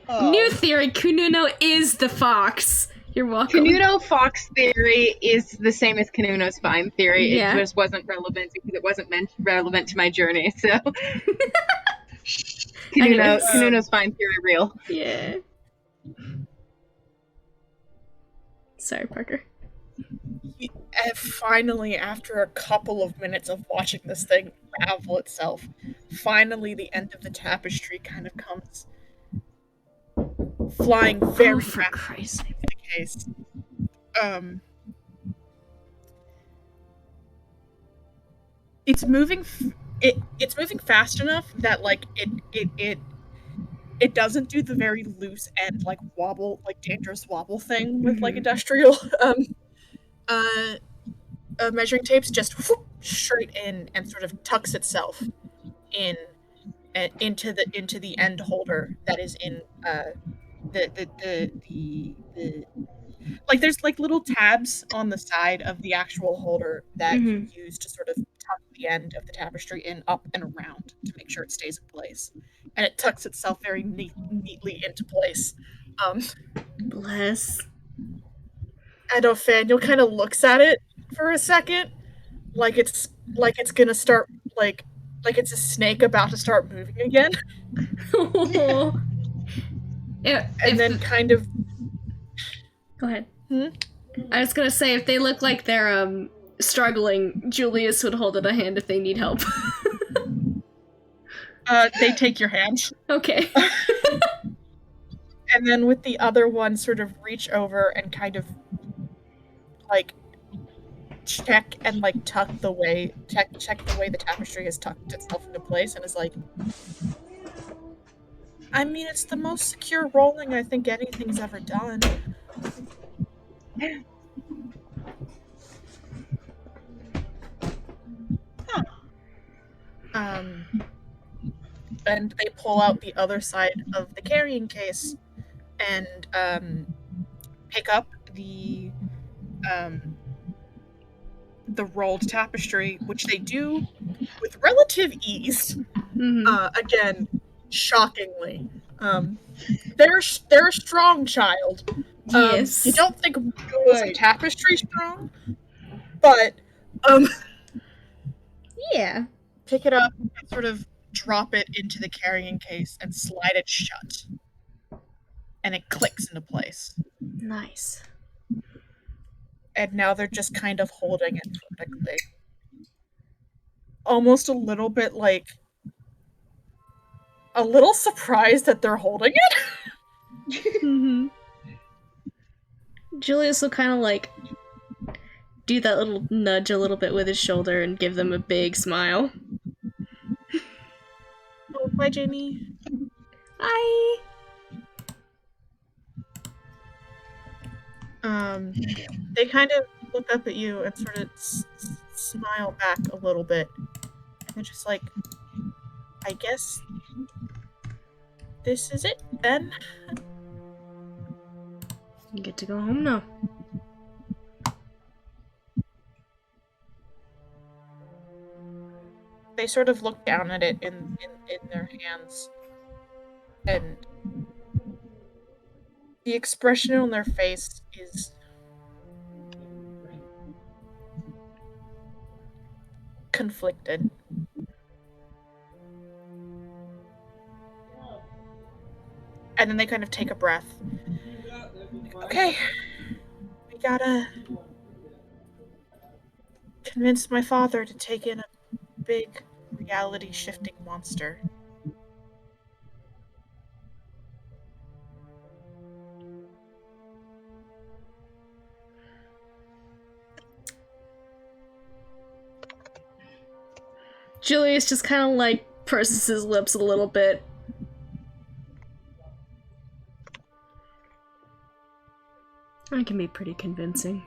New theory, Kununo is the fox. You're welcome. Canuto Fox theory is the same as Canuto's fine theory. Yeah. It just wasn't relevant because it wasn't relevant to my journey, so. Anyways. Kanuno's finds theory real. Yeah. Sorry, Parker. Finally, after a couple of minutes of watching this thing ravel itself, finally the end of the tapestry kind of comes flying very for Christ's sake. into the case. It's moving. It's moving fast enough that like it doesn't do the very loose end like wobble, like dangerous wobble thing with like industrial measuring tapes. Just whoop, straight in and sort of tucks itself in into the end holder that is in the like there's like little tabs on the side of the actual holder that you use to sort of tuck the end of the tapestry in up and around to make sure it stays in place, and it tucks itself very neatly into place. Bless. And Nathaniel kind of looks at it for a second, like it's gonna start like it's a snake about to start moving again. And then kind of go ahead. I was gonna say, if they look like they're struggling, Julius would hold out a hand if they need help. They take your hand. Okay. And then with the other one, sort of reach over and kind of like check and like check the way the tapestry has tucked itself into place, and is like, I mean, it's the most secure rolling I think anything's ever done. And they pull out the other side of the carrying case and pick up the rolled tapestry, which they do with relative ease. Again, shockingly, they're a strong child. Yes. You don't think tapestry strong, but yeah. Pick it up and sort of drop it into the carrying case and slide it shut, and it clicks into place. Nice. And now they're just kind of holding it vertically. Almost a little bit like a little surprised that they're holding it. Julius will kind of like do that little nudge a little bit with his shoulder and give them a big smile. Oh, bye, Jamie. Hi. They kind of look up at you and sort of smile back a little bit. And they're just like, I guess this is it then. You get to go home now. They sort of look down at it in their hands, and the expression on their face is conflicted. And then they kind of take a breath. Okay, we gotta convince my father to take in a big reality-shifting monster. Julius just kind of like purses his lips a little bit. I can be pretty convincing.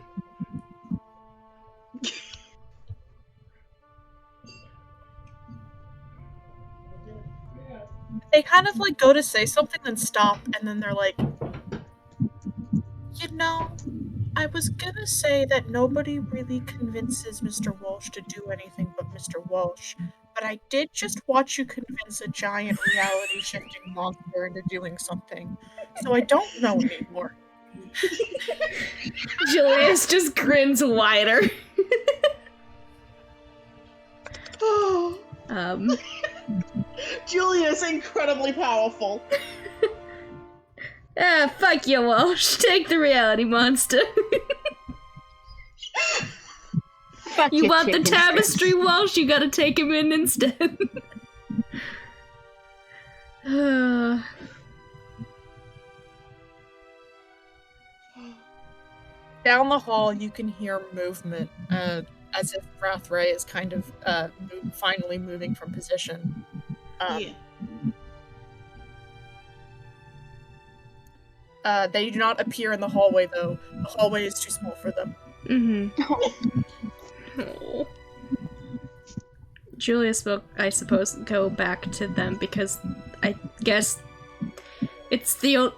They kind of like go to say something, then stop, and then they're like, you know, I was gonna say that nobody really convinces Mr. Walsh to do anything but Mr. Walsh, but I did just watch you convince a giant reality-shifting monster into doing something, so I don't know anymore. Julius just grins wider. Julius, incredibly powerful. Ah, fuck you, Walsh. Take the reality monster. Fuck You your want the chicken tapestry, strips. Walsh? You gotta take him in instead. Down the hall, you can hear movement, as if Rathray is kind of finally moving from position. Yeah. They do not appear in the hallway, though. The hallway is too small for them. Oh. Julius will, I suppose, go back to them because I guess it's the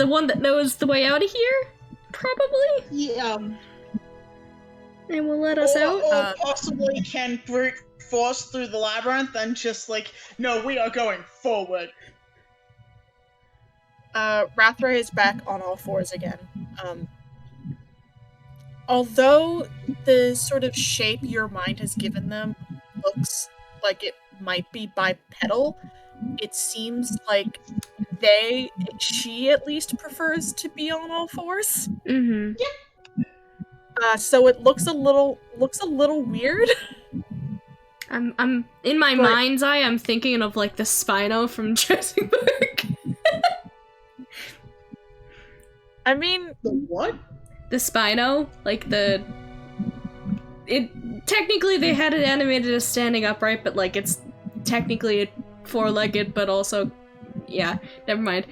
one that knows the way out of here, probably. Yeah. And will let us out. Or possibly can brute force through the labyrinth and just like, no, we are going forward. Rathray is back on all fours again. Although the sort of shape your mind has given them looks like it might be bipedal, it seems like she at least prefers to be on all fours. So it looks a little weird. I'm in my mind's eye. I'm thinking of like the Spino from Jurassic Park. I mean, The what? The Spino, like technically they had it animated as standing upright, but like it's technically four-legged, but also, yeah, never mind.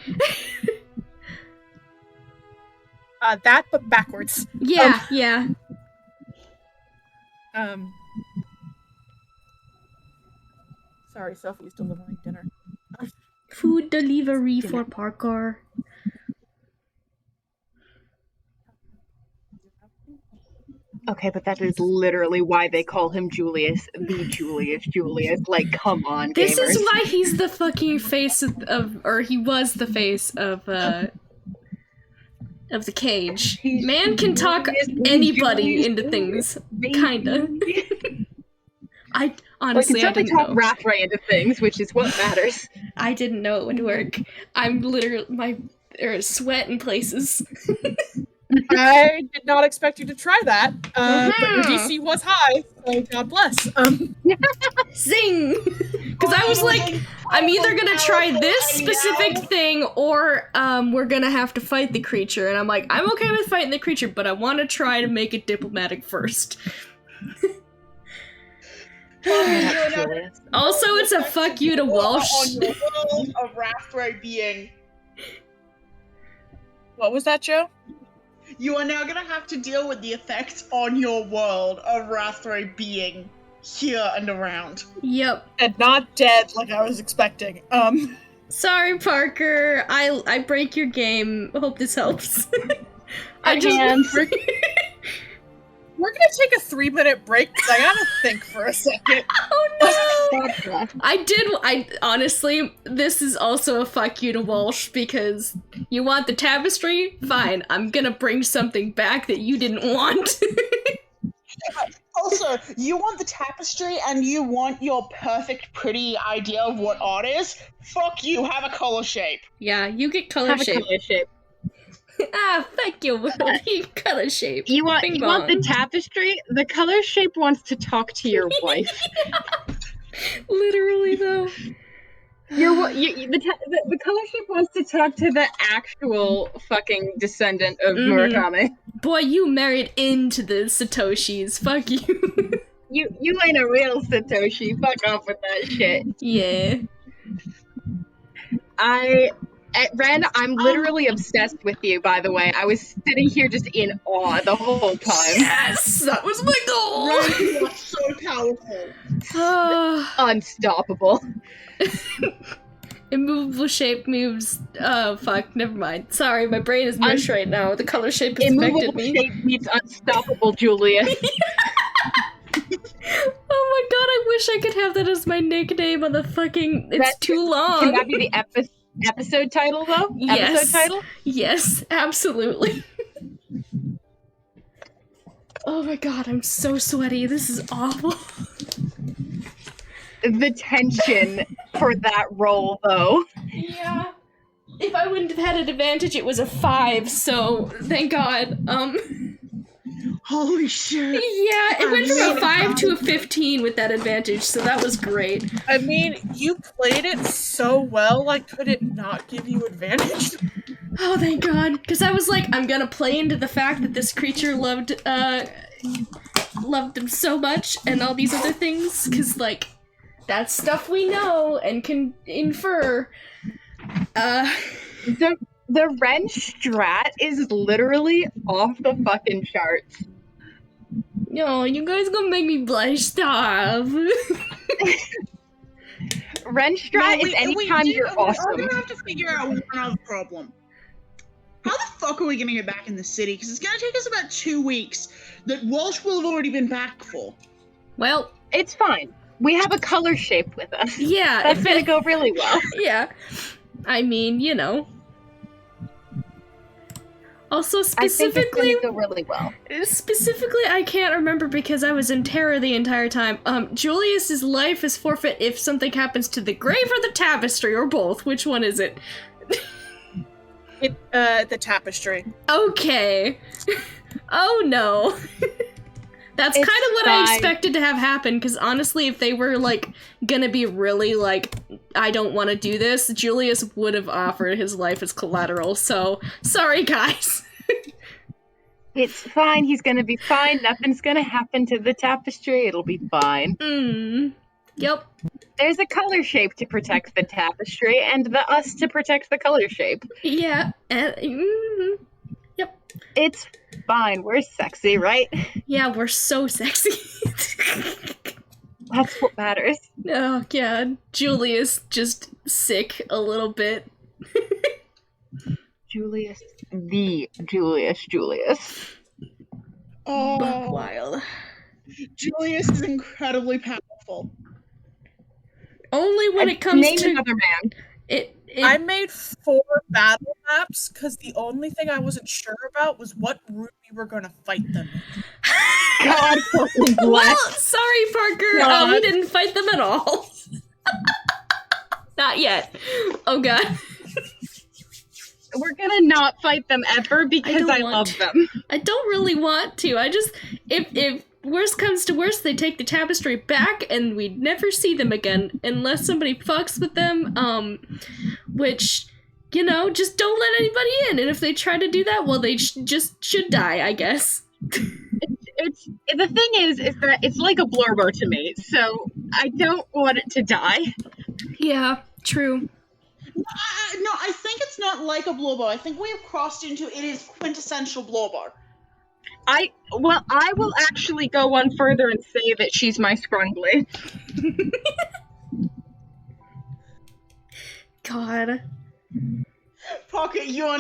That, but backwards. Yeah. Sorry, Sophie's delivering dinner. Food delivery for Parker. Okay, but that is literally why they call him Julius, the Julius. Like, come on, This gamers. is why he's the fucking face or he was the face of the cage. Man can talk anybody into things, kinda. I honestly, I didn't know. Talk Rathray into things, which is what matters. I didn't know it would work. I'm literally there's sweat in places. I did not expect you to try that, but your DC was high, so God bless. Zing! Because I was like, I'm either gonna try this specific thing, or we're gonna have to fight the creature, and I'm like, I'm okay with fighting the creature, but I want to try to make it diplomatic first. Also, it's a fuck you to Walsh. On your world of Rathray being. What was that, Joe? You are now gonna have to deal with the effects on your world of Rathray being here and around. Yep. And not dead like I was expecting. Sorry, Parker. I break your game. Hope this helps. We're gonna take a 3-minute break because I gotta think for a second. Oh no! I honestly, this is also a fuck you to Walsh because you want the tapestry? Fine, I'm gonna bring something back that you didn't want. Also, you want the tapestry and you want your perfect, pretty idea of what art is? Fuck you, have a color shape. Yeah, you get color shape. Ah, fuck you, color shape. You want the tapestry? The color shape wants to talk to your wife. Literally, though. The color shape wants to talk to the actual fucking descendant of Murakami. Boy, you married into the Satoshis. Fuck you. You ain't a real Satoshi. Fuck off with that shit. Yeah. Ren, I'm literally obsessed with you, by the way. I was sitting here just in awe the whole time. Yes! That was my goal! Ren, you are so powerful. Unstoppable. Immovable shape moves. Oh, fuck, never mind. Sorry, my brain is mush right now. The color shape has affected me. Immovable shape means unstoppable, Julius. Oh my god, I wish I could have that as my nickname on the fucking. It's too long. Can that be the episode title, though? Yes. Episode title? Yes, absolutely. Oh my god, I'm so sweaty. This is awful. the tension for that roll, though. Yeah. If I wouldn't have had an advantage, it was a 5, so thank God. Holy shit. Yeah, it went from a 5 to a 15 with that advantage, so that was great. I mean, you played it so well, like, could it not give you advantage? Oh, thank God. Because I was like, I'm gonna play into the fact that this creature loved him so much and all these other things, because, like, that's stuff we know and can infer. The Ren strat is literally off the fucking charts. No, you guys gonna make me blush, stop. Ren strat is anytime you're awesome. We're gonna have to figure out one other problem. How the fuck are we gonna get back in the city? Because it's gonna take us about 2 weeks that Walsh will have already been back for. Well, it's fine. We have a color shape with us. Yeah. That's gonna go really well. Yeah. I mean, you know. Also, specifically, I think it's gonna go really well. Specifically, I can't remember because I was in terror the entire time. Julius's life is forfeit if something happens to the grave or the tapestry, or both. Which one is it? The tapestry. Okay. Oh no. That's kind of what I expected to have happen, because honestly, if they were, like, gonna be really, like, I don't want to do this, Julius would have offered his life as collateral, so, sorry, guys. It's fine, he's gonna be fine, nothing's gonna happen to the tapestry, it'll be fine. Yep. There's a color shape to protect the tapestry, and the us to protect the color shape. Yeah, yep. It's fine, we're sexy, right? Yeah, we're so sexy. That's what matters. Oh, God. Julius just sick a little bit. Julius. Oh, wild. Julius is incredibly powerful. Only when it comes name to another man. I made 4 battle maps because the only thing I wasn't sure about was what route we were gonna fight them in. God fucking bless. Well, sorry, Parker. We didn't fight them at all. Not yet. Oh, God. We're gonna not fight them ever because I love them. I don't really want to. I just, if worst comes to worst, they take the tapestry back and we'd never see them again unless somebody fucks with them, which, you know, just don't let anybody in. And if they try to do that, well, they just should die, I guess. It's the thing is that it's like a blurbo to me, so I don't want it to die. Yeah, true. No, I think it's not like a blowbar. I think we have crossed into it is quintessential blowbar. I will actually go one further and say that she's my scrungly. God. Pocket, your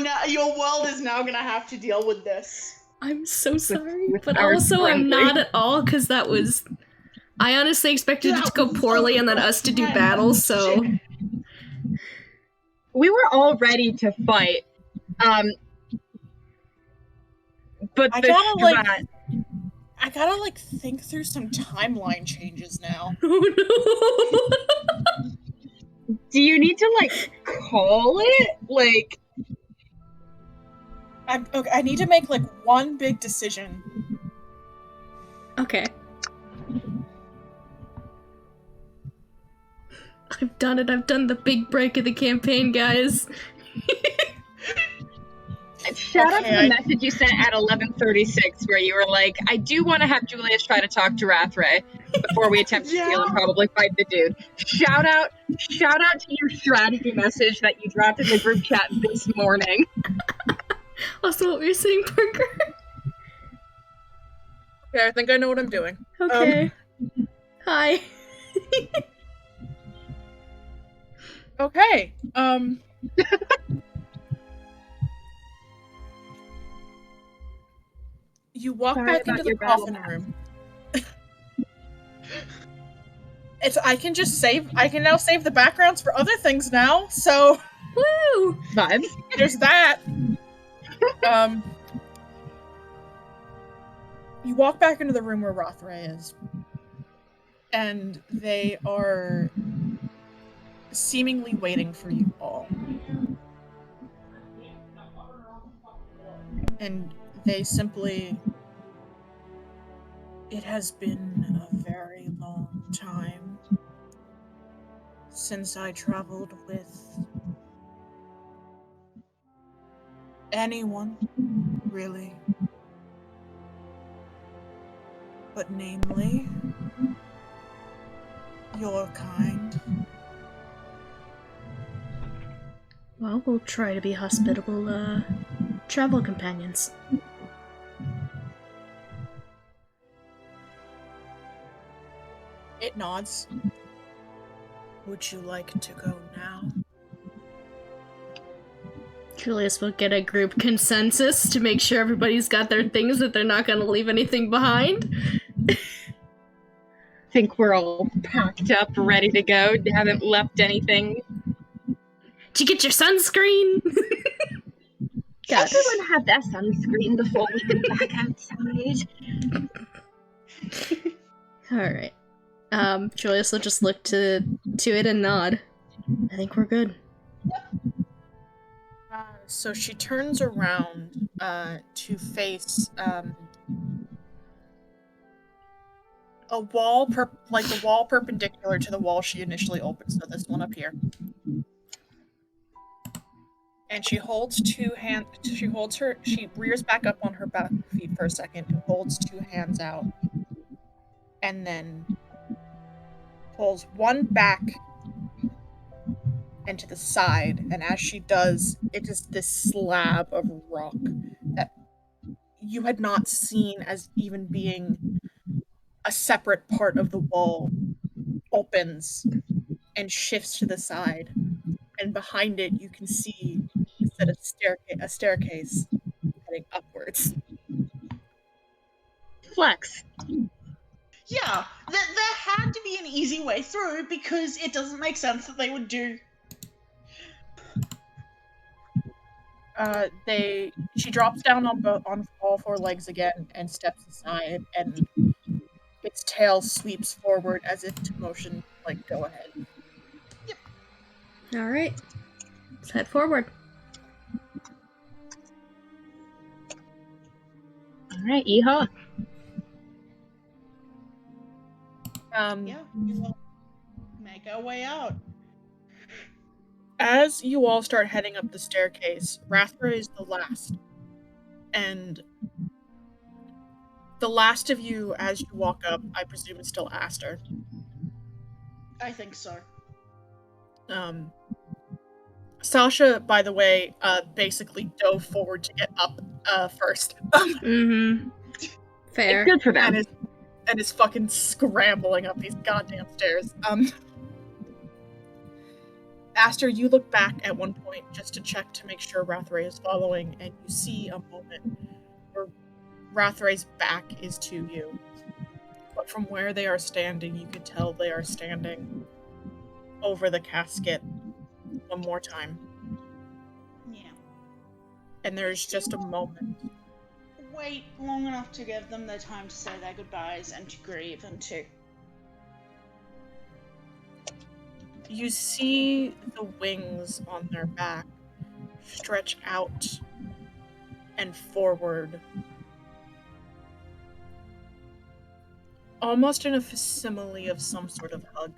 world is now gonna have to deal with this. I'm so sorry, with but our also I'm scrungly. not at all, because that was... I honestly expected it to go poorly and then us to do battle, so... We were all ready to fight. But I gotta think through some timeline changes now. Oh no! Do you need to call it? I need to make one big decision. Okay. I've done it. I've done the big break of the campaign, guys. Shout out to the message you sent at 11:36 where you were like, I do want to have Julius try to talk to Rathray before we attempt to steal and probably fight the dude. Shout out to your strategy message that you dropped in the group chat this morning. Also, what were you saying, Parker? Okay, I think I know what I'm doing. Okay. Hi. Okay, you walk back into the coffin room. I can now save the backgrounds for other things now, so... Woo! Vibes. There's that. You walk back into the room where Rathray is. And they are seemingly waiting for you all. And they simply... It has been a very long time since I traveled with anyone, really. But namely, your kind. Well, we'll try to be hospitable, travel companions. It nods. Would you like to go now? Julius will get a group consensus to make sure everybody's got their things, that they're not going to leave anything behind. Think we're all packed up, ready to go. Haven't left anything. Did you get your sunscreen? God. Everyone have that sunscreen before we get back outside. Alright. Julius will just look to it and nod. I think we're good. So she turns around to face a wall, like the wall perpendicular to the wall she initially opened. So this one up here. And she holds two hands. She rears back up on her back feet for a second and holds two hands out, and then pulls one back and to the side. And as she does, it is this slab of rock that you had not seen as even being a separate part of the wall opens and shifts to the side, and behind it you can see instead of a staircase heading upwards. Flex. Yeah, there had to be an easy way through, because it doesn't make sense that they would do. She drops down on all four legs again and steps aside, and its tail sweeps forward as if to motion, like, go ahead. Yep. Alright. Let's head forward. Alright, yeehaw. Yeah, we will make our way out. As you all start heading up the staircase, Rathra is the last. And the last of you, as you walk up, I presume is still Aster. I think so. Sasha, by the way, basically dove forward to get up first. Mm-hmm. Fair. It's good for them. And is fucking scrambling up these goddamn stairs. Aster, you look back at one point just to check to make sure Rathray is following, and you see a moment where Rathray's back is to you. But from where they are standing, you can tell they are standing over the casket one more time. Yeah. And there's just a moment. Wait long enough to give them the time to say their goodbyes and to grieve and to... You see the wings on their back stretch out and forward, almost in a facsimile of some sort of hug.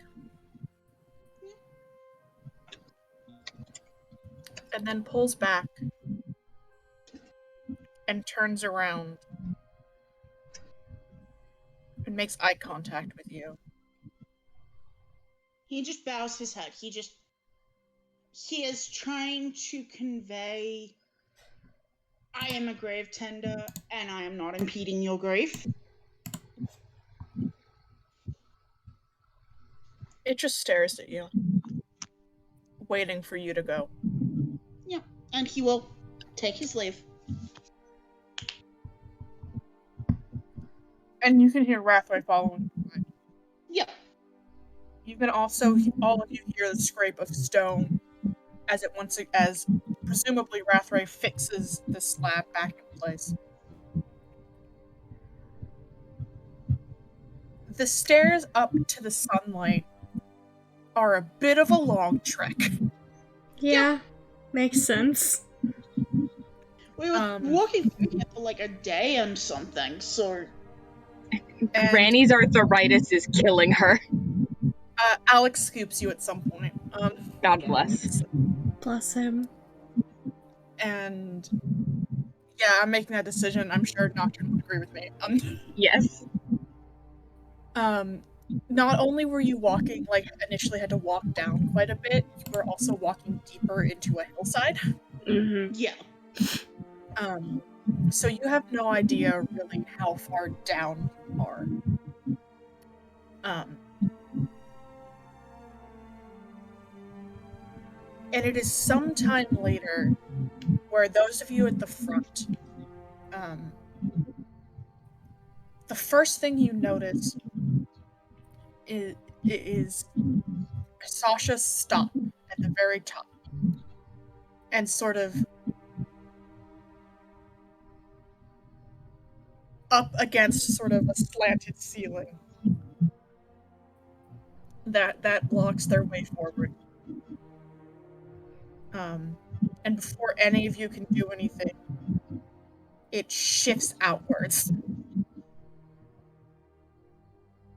And then pulls back and turns around and makes eye contact with you. He just bows his head. He is trying to convey, I am a grave tender, and I am not impeding your grief. It just stares at you, waiting for you to go. Yeah, and he will take his leave. And you can hear Rathray following. Yep. You can also, all of you hear the scrape of stone as presumably Rathray fixes the slab back in place. The stairs up to the sunlight are a bit of a long trek. Yeah, makes sense. We were walking through here for like a day and something, so... Granny's arthritis is killing her. Alex scoops you at some point. God bless. Bless him. And yeah, I'm making that decision. I'm sure Nocturne would agree with me. Yes. Not only were you walking, like, initially had to walk down quite a bit, you were also walking deeper into a hillside. Mm-hmm. Yeah. So you have no idea really how far down you are. And it is sometime later where those of you at the front, the first thing you notice is Sasha stop at the very top and sort of up against sort of a slanted ceiling that blocks their way forward. And before any of you can do anything, it shifts outwards.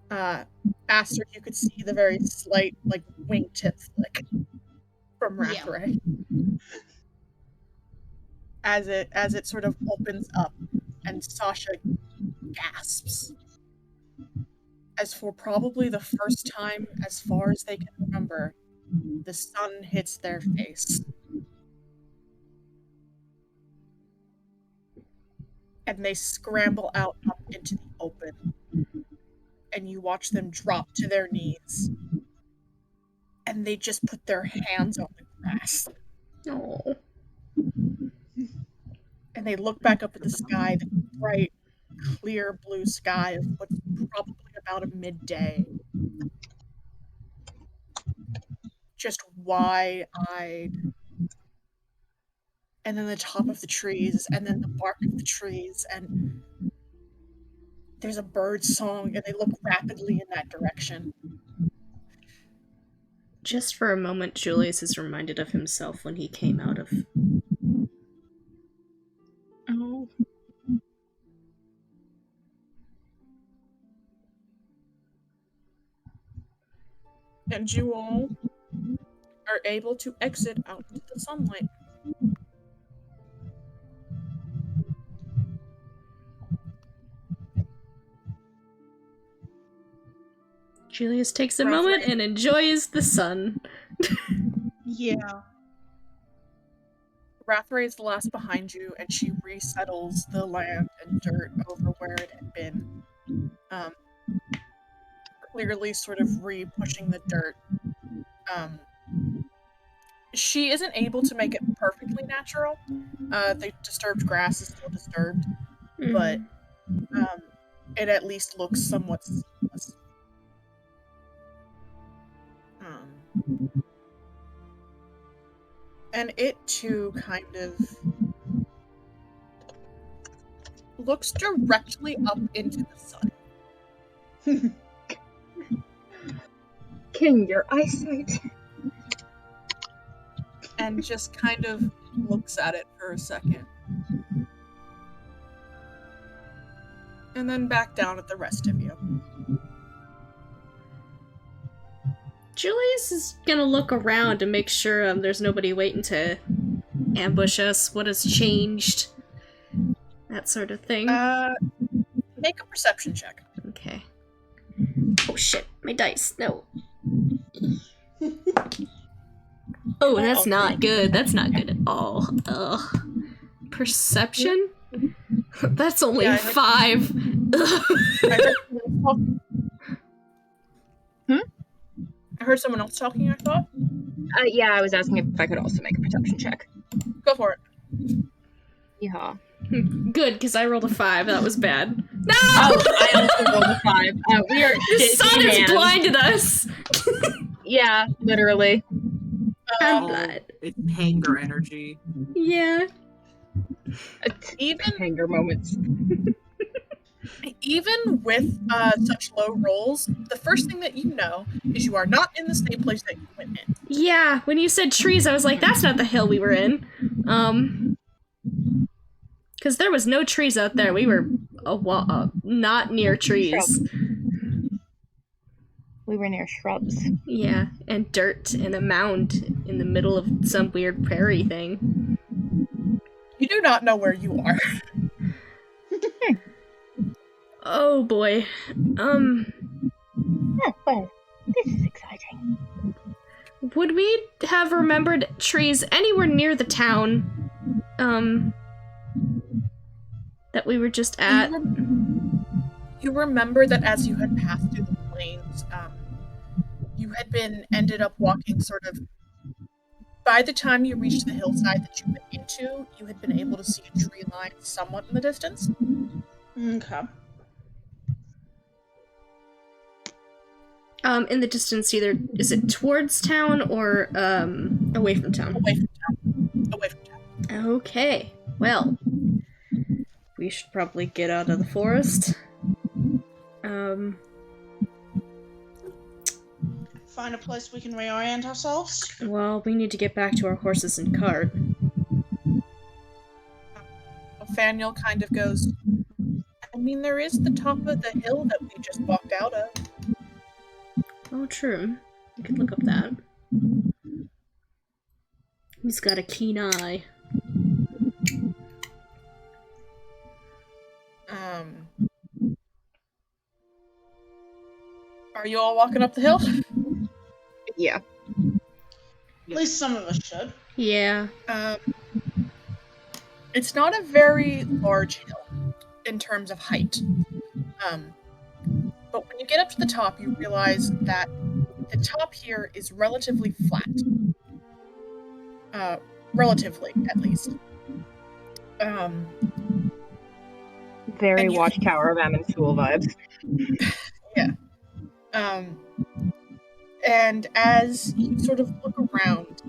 Aster, you could see the very slight, like, wingtip flick from Rathray. Yeah. As it sort of opens up, and Sasha gasps. As for probably the first time, as far as they can remember, the sun hits their face. And they scramble out up into the open. And you watch them drop to their knees. And they just put their hands on the grass. Oh. And they look back up at the sky, the bright, clear blue sky of what's probably about a midday. Just wide-eyed. And then the top of the trees, and then the bark of the trees, and there's a bird song, and they look rapidly in that direction. Just for a moment, Julius is reminded of himself when he came out of... Oh. And you all are able to exit out into the sunlight. Julius takes a moment and enjoys the sun. Yeah. Rathray is the last behind you, and she resettles the land and dirt over where it had been. Clearly sort of re-pushing the dirt. She isn't able to make it perfectly natural. The disturbed grass is still disturbed, but it at least looks somewhat seamless. And it too kind of looks directly up into the sun. King, your eyesight. And just kind of looks at it for a second. And then back down at the rest of you. Julius is gonna look around to make sure there's nobody waiting to ambush us. What has changed? That sort of thing. Make a perception check. Okay. Oh shit, my dice. No. Oh, that's not good. That's not good at all. Ugh. Perception? That's only 5. I heard someone else talking, I thought. Yeah, I was asking if I could also make a perception check. Go for it. Yeah. Good, because I rolled a 5. That was bad. No! Oh, I also rolled a 5. We are the sun has blinded us! Yeah, literally. It's anger energy. Yeah. Even anger moments. Even with such low rolls, the first thing that you know is you are not in the same place that you went in. Yeah, when you said trees, I was like, that's not the hill we were in. Because there was no trees out there. We were not near trees. Shrubs. We were near shrubs. Yeah, and dirt and a mound in the middle of some weird prairie thing. You do not know where you are. Oh boy. Oh, well, this is exciting. Would we have remembered trees anywhere near the town, that we were just at? You remember that as you had passed through the plains, you had ended up walking sort of. By the time you reached the hillside that you went into, you had been able to see a tree line somewhat in the distance. Okay. In the distance, either is it towards town or away from town? Away from town. Away from town. Okay. Well, we should probably get out of the forest. Find a place we can reorient ourselves. Well, we need to get back to our horses and cart. Nathaniel kind of goes, I mean, there is the top of the hill that we just walked out of. Oh, true. We could look up that. He's got a keen eye. Are you all walking up the hill? Yeah. At least some of us should. Yeah. It's not a very large hill in terms of height. But when you get up to the top, you realize that the top here is relatively flat. Relatively, at least. Very Watchtower of Amansul vibes. Yeah. And as you sort of look around,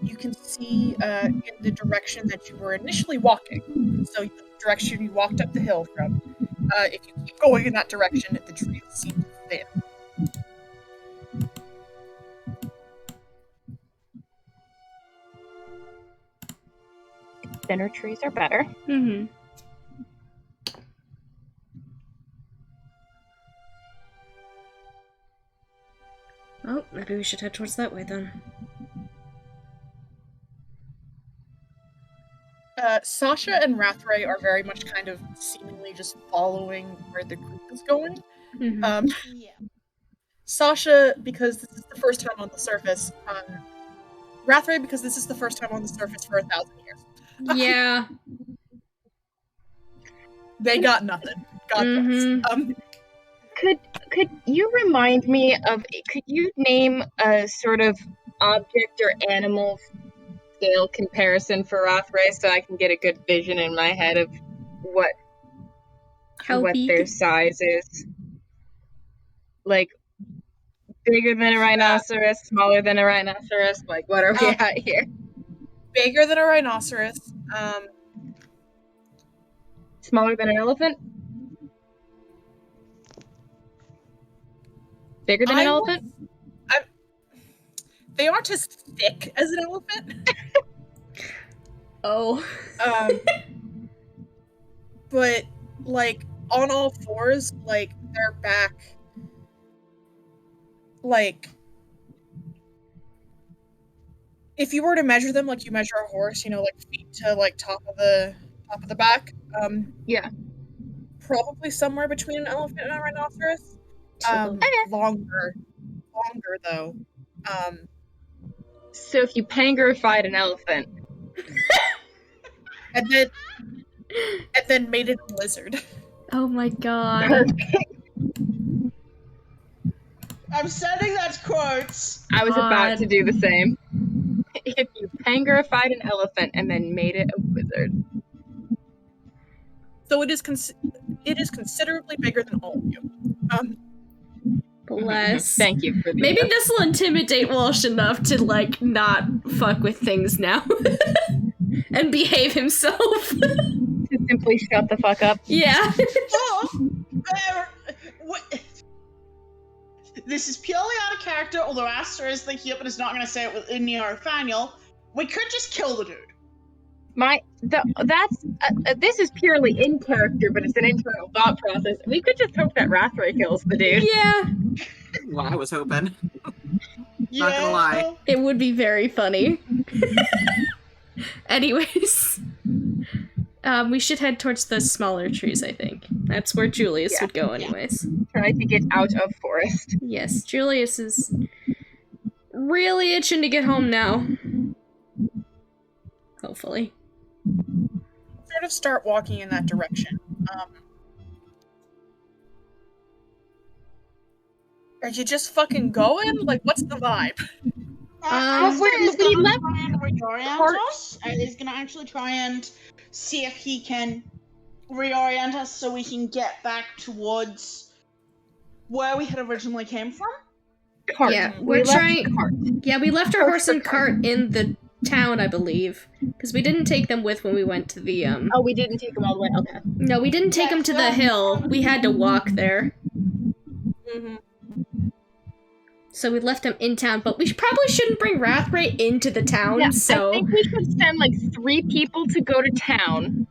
you can see in the direction that you were initially walking. So the direction you walked up the hill from. If you keep going in that direction, the trees seem thin. Thinner trees are better. Mm-hmm. Oh, maybe we should head towards that way then. Sasha and Rathray are very much kind of seemingly just following where the group is going. Mm-hmm. Yeah. Sasha, because this is the first time on the surface. Rathray, because this is the first time on the surface for 1,000 years. Yeah. They got nothing. God bless. Could you remind me of? Could you name a sort of object or animal scale comparison for Rothray so I can get a good vision in my head of what big? their size is? Like bigger than a rhinoceros, smaller than a rhinoceros. Like what are we at here? Bigger than a rhinoceros. Smaller than an elephant. Bigger than an elephant? They aren't as thick as an elephant. Oh. But, like, on all fours, like, their back, like, if you were to measure them like you measure a horse, you know, like feet to, like, top of the back, yeah. Probably somewhere between an elephant and a rhinoceros. Longer though. So if you pangerified an elephant, and then made it a lizard. Oh my god. I'm sending that quotes. I was about to do the same. If you pangerified an elephant and then made it a wizard. So it is considerably bigger than all of you. Bless. Thank you for the Maybe this will intimidate Walsh enough to, like, not fuck with things now. And behave himself. To simply shut the fuck up. Yeah. Oh, This is purely out of character, although Aster is thinking it, but is not going to say it with Nathaniel. We could just kill the dude. This is purely in character, but it's an internal thought process. We could just hope that Rathray kills the dude. Yeah. Well, I was hoping. Not gonna lie. It would be very funny. Anyways. We should head towards the smaller trees, I think. That's where Julius would go anyways. Try to get out of forest. Yes, Julius is really itching to get home now. Hopefully. Sort of start walking in that direction. Are you just fucking going? Like, what's the vibe? We left and reorient us. He's gonna actually try and see if he can reorient us so we can get back towards where we had originally came from. Cart. Yeah, we're trying. Yeah, we left our horse and cart in the town, I believe, because we didn't take them with when we went to the Oh, we didn't take them all the way. Okay. No, we didn't take them to the hill. We had to walk there. Mm-hmm. So we left them in town, but we probably shouldn't bring Rathray into the town. Yeah, so I think we should send like 3 people to go to town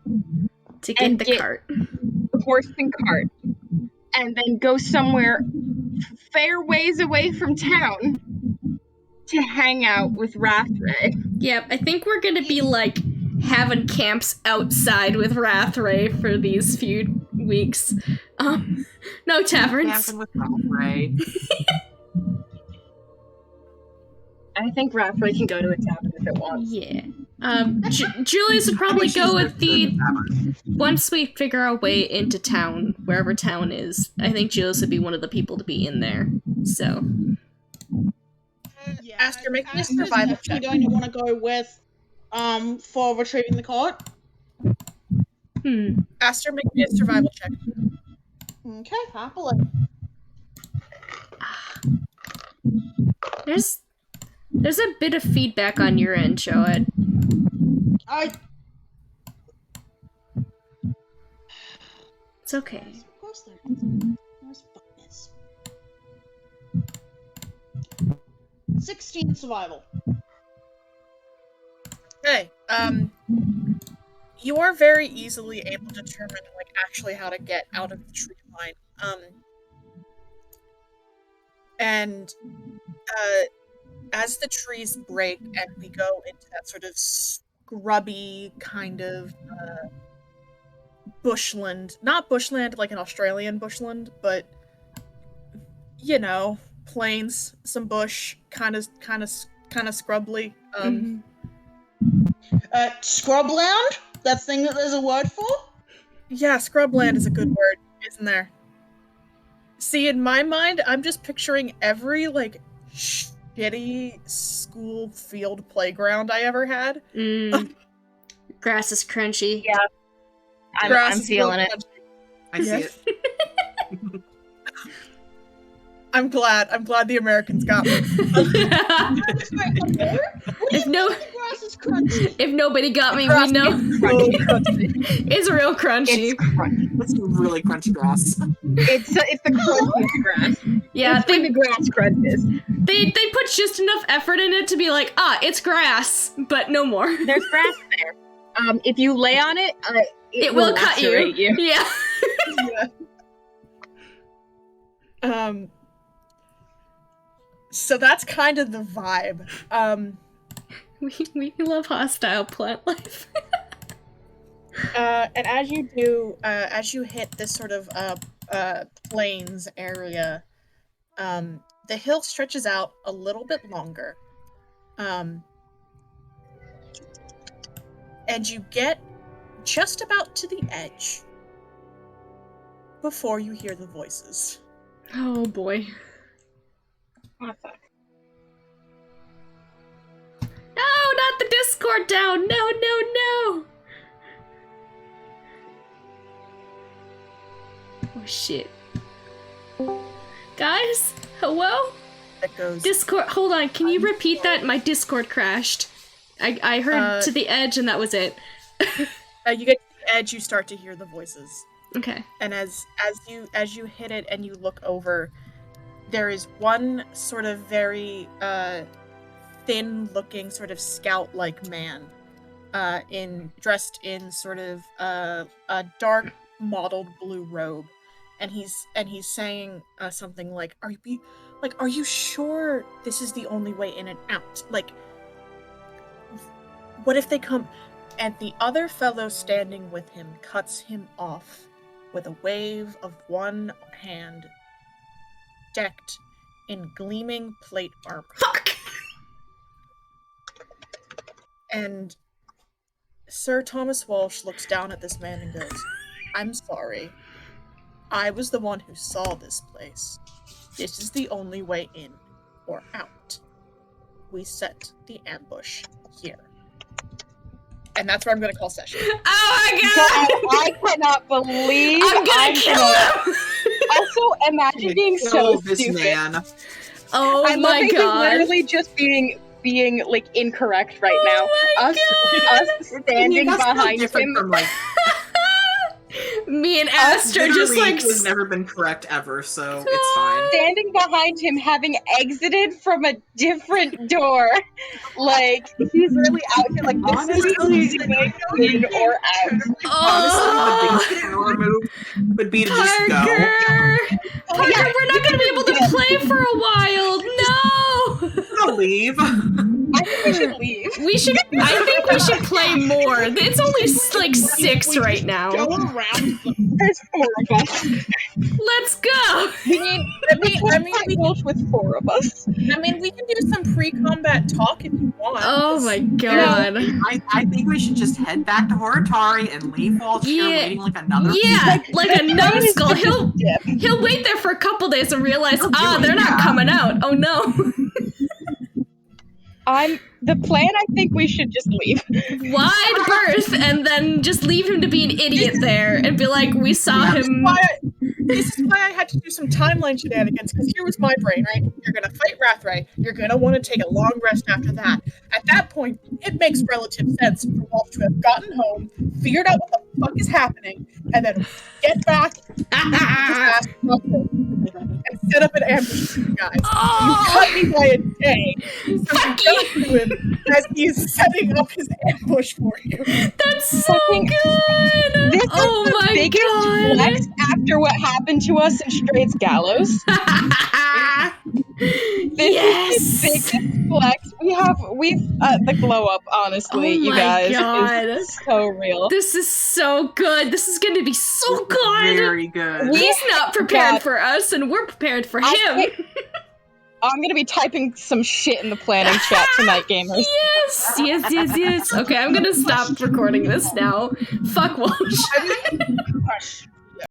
to get the cart, the horse and cart, and then go somewhere fair ways away from town to hang out with Rathray. Yeah, I think we're gonna be like having camps outside with Rathray for these few weeks. No taverns. Camping with Rathray. I think Rathray can go to a tavern if it wants. Yeah. Julius would probably go with the... Once we figure our way into town, wherever town is, I think Julius would be one of the people to be in there. So... Yeah, Aster, make me a survival check. Don't you want to go with, for retrieving the cart? Aster, make me a survival check. Okay, happily. There's a bit of feedback on your end, Joed. It's okay. Of course there is. 16 survival. Okay, you are very easily able to determine, like, actually how to get out of the tree line. As the trees break and we go into that sort of scrubby kind of, bushland, not bushland like an Australian bushland, but, you know, plains, some bush, kind of scrubly. Scrubland? That thing that there's a word for? Yeah, scrubland is a good word, isn't there? See, in my mind, I'm just picturing every, like, shitty school field playground I ever had. Grass is crunchy. Yeah. I'm feeling it. I see it. I'm glad the Americans got me. If nobody got me, we know. It's real crunchy. It's really crunchy grass. It's the crunchiest grass. Yeah, it's when the grass crunches. They put just enough effort in it to be like, it's grass, but no more. There's grass there. If you lay on it, it will cut you. Yeah. So that's kind of the vibe. We love hostile plant life. And as you do, as you hit this sort of plains area, the hill stretches out a little bit longer. And you get just about to the edge before you hear the voices. Oh boy. Oh, fuck. No, not the Discord down! No. Oh shit. Guys? Hello? That goes... Discord, hold on, can you repeat that? My Discord crashed. I heard to the edge and that was it. You get to the edge, you start to hear the voices. Okay. And as you hit it and you look over, there is one sort of very thin-looking, sort of scout-like man, dressed in sort of a dark mottled blue robe, and he's saying something like, "Are you sure this is the only way in and out? Like, what if they come?" And the other fellow standing with him cuts him off with a wave of one hand, decked in gleaming plate armor. Fuck! And Sir Thomas Walsh looks down at this man and goes, "I'm sorry. I was the one who saw this place. This is the only way in or out. We set the ambush here." And that's where I'm going to call session. Oh my god! I cannot believe I'm gonna kill him! Also, imagine being so this stupid. man. Oh I my love that he's god. literally just being like incorrect right now. Us standing That's no behind different him. from, like, Me and Aster just literally like has never been correct ever, so it's fine. Standing behind him, having exited from a different door, like he's really out here. Like this is the only way in or out. Oh, Honestly, the biggest power move would be to just go. Parker, we're not gonna be able to play for a while. No. I'll leave. I think we should leave. I think we should play more. It's only like 6 right now. Go around them. There's 4 of us. Let's go. We need we Wolf with 4 of us. I mean, we can do some pre-combat talk if you want. Oh my god. I think we should just head back to Horitari and leave Walsh here waiting like another Yeah, piece. like a numbskull. He'll wait there for a couple days and realize, they're not coming out. Oh no. The plan. I think we should just leave. Wide berth and then just leave him to be an idiot there and be like, we saw him. This is why I had to do some timeline shenanigans, because here was my brain, right? You're gonna fight Rathray, you're gonna want to take a long rest after that. At that point, it makes relative sense for Wolf to have gotten home, figured out what the fuck is happening, and then get back and set up an ambush for you guys. You cut me by a day, so you go to him as he is setting up his ambush for you. That's so good! This Oh is the my biggest god! flex after what happened to us in Straits Gallows. Yes! This is the biggest flex. We've the glow up, honestly, Oh you my guys. God. Is so real. This is so good. This is going to be so good. Very good. He's not prepared God. for us, and we're prepared for him. I'm gonna be typing some shit in the planning chat tonight, gamers. Yes. Okay, I'm gonna stop recording this now. Fuck Walsh. Hush.